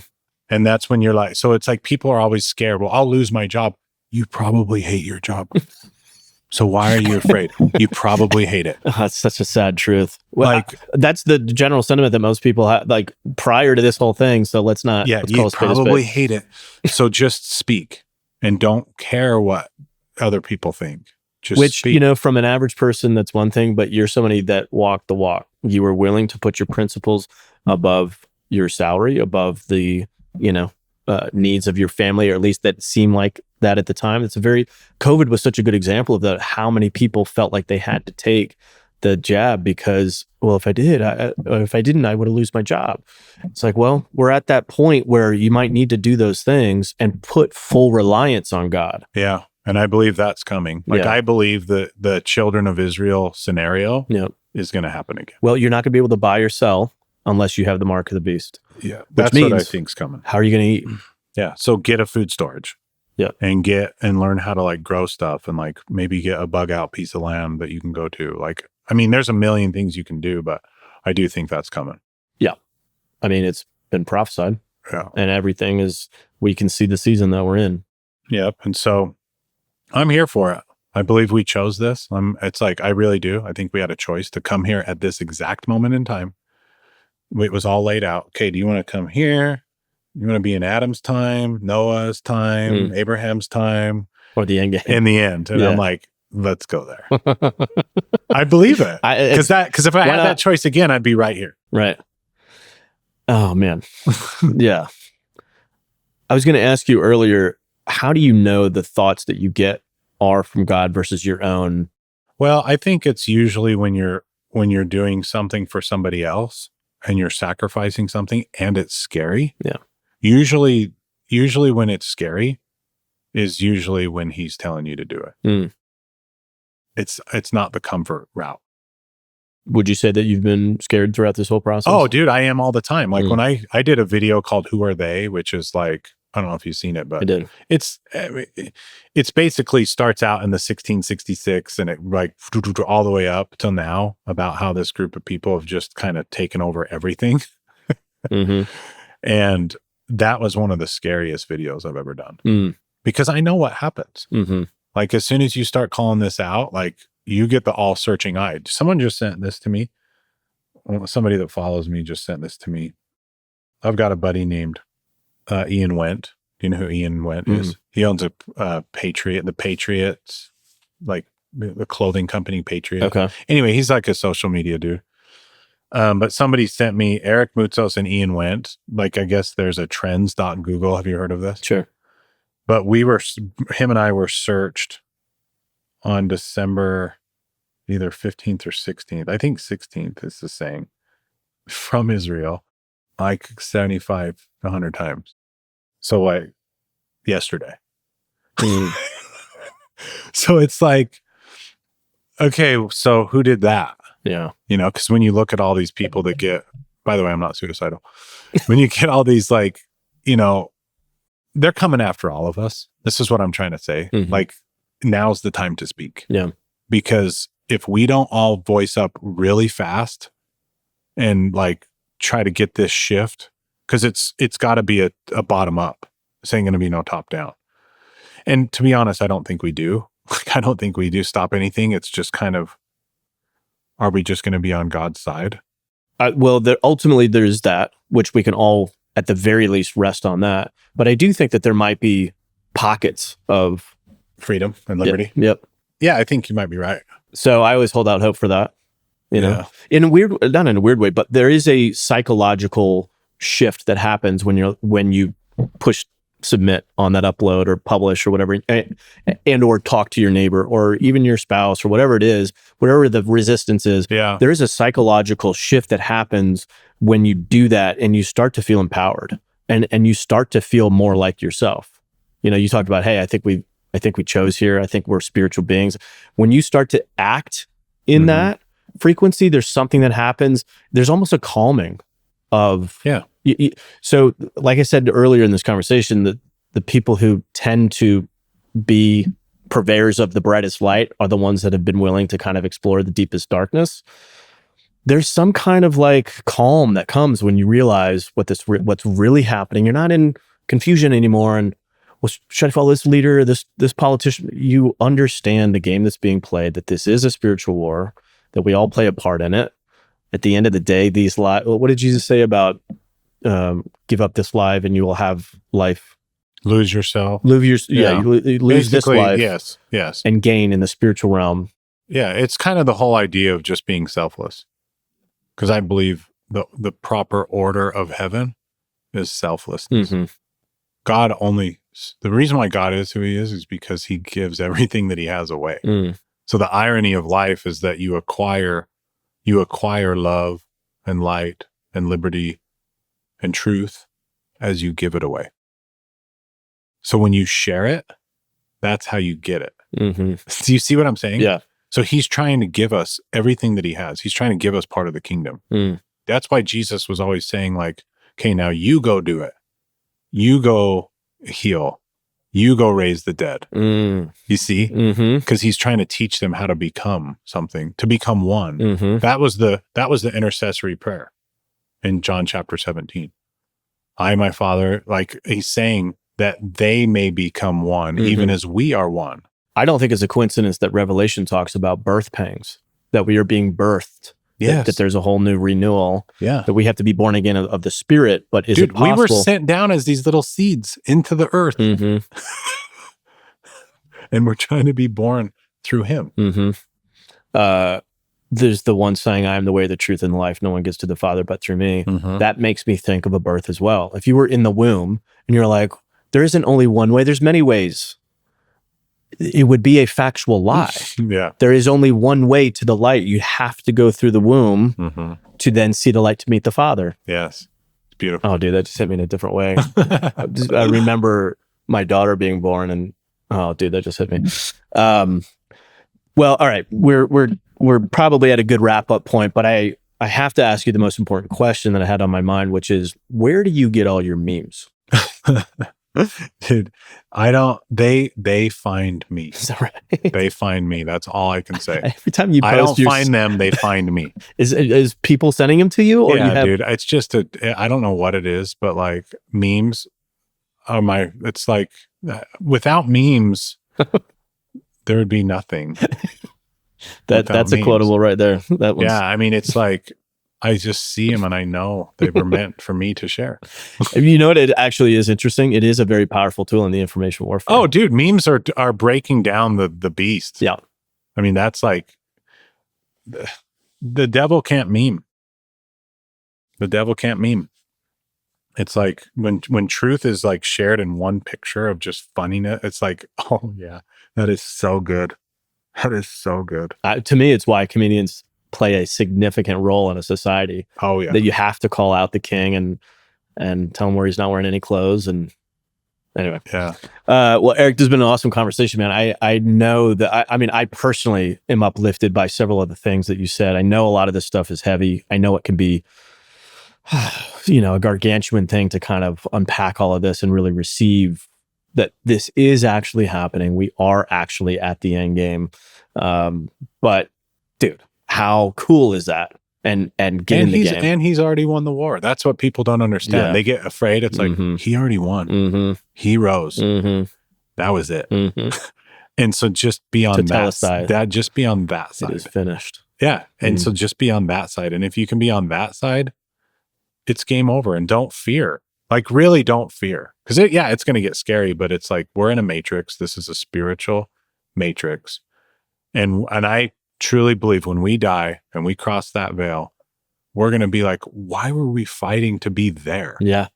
And that's when you're like, so it's like people are always scared. Well, I'll lose my job. You probably hate your job. So why are you afraid? You probably hate it. Oh, that's such a sad truth. Well, Like, that's the general sentiment that most people have, like prior to this whole thing. So let's not. yeah, let's you call a spade a probably spade. hate it. So just speak and don't care what other people think. Just Which, speak. from an average person, that's one thing, but you're somebody that walked the walk. You were willing to put your principles above your salary, above the, needs of your family, or at least that seemed like that at the time. COVID was such a good example of that, how many people felt like they had to take the jab because, well, if I didn't, I would have lost my job. It's like, well, we're at that point where you might need to do those things and put full reliance on God. Yeah. And I believe that's coming. Like, Yeah. I believe that the children of Israel scenario Yep. is going to happen again. Well, you're not going to be able to buy or sell unless you have the mark of the beast. Yeah. Which That's what I means- think's coming. How are you going to eat? Yeah. So get a food storage. Yeah. And learn how to like grow stuff and like maybe get a bug out piece of land that you can go to. Like, I mean, there's a million things you can do, but I do think that's coming. I mean, it's been prophesied, Yeah. and everything is, we can see the season that we're in. Yep. And so I'm here for it. I believe we chose this. It's like, I really do. I think we had a choice to come here at this exact moment in time. It was all laid out. Okay, do you want to come here? You want to be in Adam's time, Noah's time, Abraham's time, Or the end game. in the end? And Yeah. I'm like, let's go there. I believe it. Because if I had that choice again, I'd be right here. Right. Oh, man. Yeah. I was going to ask you earlier, how do you know the thoughts that you get are from God versus your own? Well, I think it's usually when you're doing something for somebody else and you're sacrificing something and it's scary. Yeah. Usually when it's scary is usually when he's telling you to do it. Mm. It's not the comfort route. Would you say that you've been scared throughout this whole process? Oh, dude, I am all the time. Like when I did a video called Who Are They, which is like, I don't know if you've seen it, I but did. it's basically starts out in the 1666 and it like all the way up till now about how this group of people have just kind of taken over everything. Mm-hmm. And that was one of the scariest videos I've ever done because I know what happens. Mm-hmm. Like as soon as you start calling this out, like you get the all searching eye. Someone just sent this to me. Somebody that follows me just sent this to me. I've got a buddy named Ian Went, Do you know who Ian Went is? He owns a Patriot, the Patriots, like the clothing company Patriot. Okay. Anyway, he's like a social media dude. But somebody sent me Eric Moutsos and Ian Went. Like, I guess there's a trends.google. Have you heard of this? Sure. But him and I were searched on December either 15th or 16th. I think 16th is the saying, from Israel, like 75 to 100 times. So like yesterday. So it's like, okay, so who did that? Yeah. You know, because when you look at all these people that get, by the way, I'm not suicidal. When you get all these, like, you know, they're coming after all of us. This is what I'm trying to say. Like, now's the time to speak. Yeah. Because if we don't all voice up really fast and like try to get this shift, because it's got to be a bottom up. This ain't going to be no top down. And to be honest, I don't think we do. Like, I don't think we do stop anything. It's just kind of, are we just going to be on God's side? Well, ultimately there's that, which we can all at the very least rest on that. But I do think that there might be pockets of freedom and liberty. Yep. Yeah, I think you might be right. So I always hold out hope for that. You know, not in a weird way, but there is a psychological shift that happens when you push submit on that upload or publish or whatever, and or talk to your neighbor or even your spouse or whatever it is, whatever the resistance is. Yeah. There is a psychological shift that happens when you do that, and you start to feel empowered and you start to feel more like yourself. You know, you talked about, hey, I think we chose here. I think we're spiritual beings. When you start to act in that frequency, there's something that happens. There's almost a calming of, so like I said earlier in this conversation, the people who tend to be purveyors of the brightest light are the ones that have been willing to kind of explore the deepest darkness. There's some kind of like calm that comes when you realize what's really happening. You're not in confusion anymore. And, well, should I follow this leader, this politician? You understand the game that's being played, that this is a spiritual war, that we all play a part in it. At the end of the day, these lives, what did Jesus say about give up this life and you will have life? Lose yourself. You lose this life. Yes. And gain in the spiritual realm. Yeah, it's kind of the whole idea of just being selfless. Because I believe the proper order of heaven is selflessness. The reason why God is who he is because he gives everything that he has away. So the irony of life is that you acquire love and light and liberty and truth as you give it away. So when you share it, that's how you get it. Do you see what I'm saying? Yeah. So he's trying to give us everything that he has. He's trying to give us part of the kingdom. That's why Jesus was always saying, like, okay, now you go do it. You go heal. You go raise the dead. You see? Because he's trying to teach them how to become something, to become one. That was the intercessory prayer in John chapter 17. I, my Father, like he's saying that they may become one, even as we are one. I don't think it's a coincidence that Revelation talks about birth pangs, that we are being birthed. Yes. That there's a whole new renewal. Yeah. That we have to be born again of the Spirit. But is it possible? We were sent down as these little seeds into the earth. And we're trying to be born through him. There's the one saying, I am the way, the truth, and the life. No one gets to the Father but through me. That makes me think of a birth as well. If you were in the womb and you're like, there isn't only one way, there's many ways. It would be a factual lie. Yeah. There is only one way to the light. You have to go through the womb to then see the light to meet the Father. Yes. It's beautiful. Oh, dude, that just hit me in a different way. I remember my daughter being born and, oh, dude, that just hit me. Well, all right. We're probably at a good wrap up point, but I have to ask you the most important question that I had on my mind, which is, where do you get all your memes? Dude, they find me. Is that right? They find me. That's all I can say. Every time you post, I don't find them, they find me. Is people sending them to you? Or yeah, dude. It's just I don't know what it is, but like memes are it's like without memes, there would be nothing. That's a quotable right there. That one's... Yeah, I mean, it's like I just see them and I know they were meant for me to share. You know what? It actually is interesting. It is a very powerful tool in the information warfare. Oh, dude, memes are breaking down the beast. Yeah. I mean, that's like the devil can't meme. The devil can't meme. It's like when truth is like shared in one picture of just funniness, it's like, oh yeah, that is so good. That is so good. To me, it's why comedians play a significant role in a society. Oh yeah. That you have to call out the king and tell him where he's not wearing any clothes. And anyway. Yeah. Well, Eric, this has been an awesome conversation, man. I know that, I mean, I personally am uplifted by several of the things that you said. I know a lot of this stuff is heavy. I know it can be, a gargantuan thing to kind of unpack all of this and really receive that this is actually happening. We are actually at the end game. But dude, how cool is that? And get in the game. And he's already won the war. That's what people don't understand. Yeah. They get afraid. It's like, he already won. He rose. That was it. And so just be on that. Just be on that side. It is finished. Yeah. And so just be on that side. And if you can be on that side, it's game over. And don't fear. Like, really don't fear. Because it's going to get scary, but it's like, we're in a matrix. This is a spiritual matrix. And I truly believe when we die and we cross that veil, we're going to be like, why were we fighting to be there? Yeah.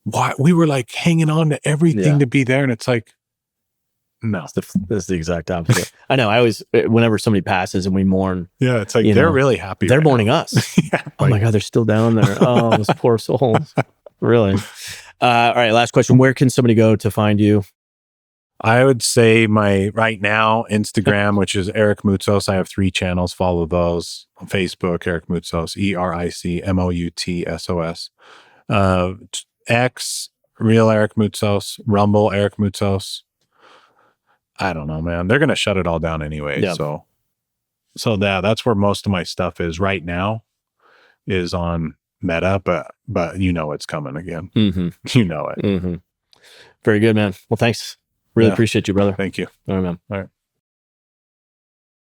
Why we were like hanging on to everything to be there. And it's like, no, that's the exact opposite. I know. I always, whenever somebody passes and we mourn. Yeah. It's like, they're really happy. They're mourning us. Oh my God, they're still down there. Oh, those poor souls. Really? All right. Last question. Where can somebody go to find you? I would say my right now Instagram, which is Eric Moutsos. I have 3 channels. Follow those. On Facebook, Eric Moutsos, EricMoutsos. X, Real Eric Moutsos. Rumble, Eric Moutsos. I don't know, man. They're gonna shut it all down anyway. Yeah. So that's where most of my stuff is right now. Is on Meta, but it's coming again. You know it. Very good, man. Well, thanks. Really appreciate you, brother. Thank you. All right, man. All right.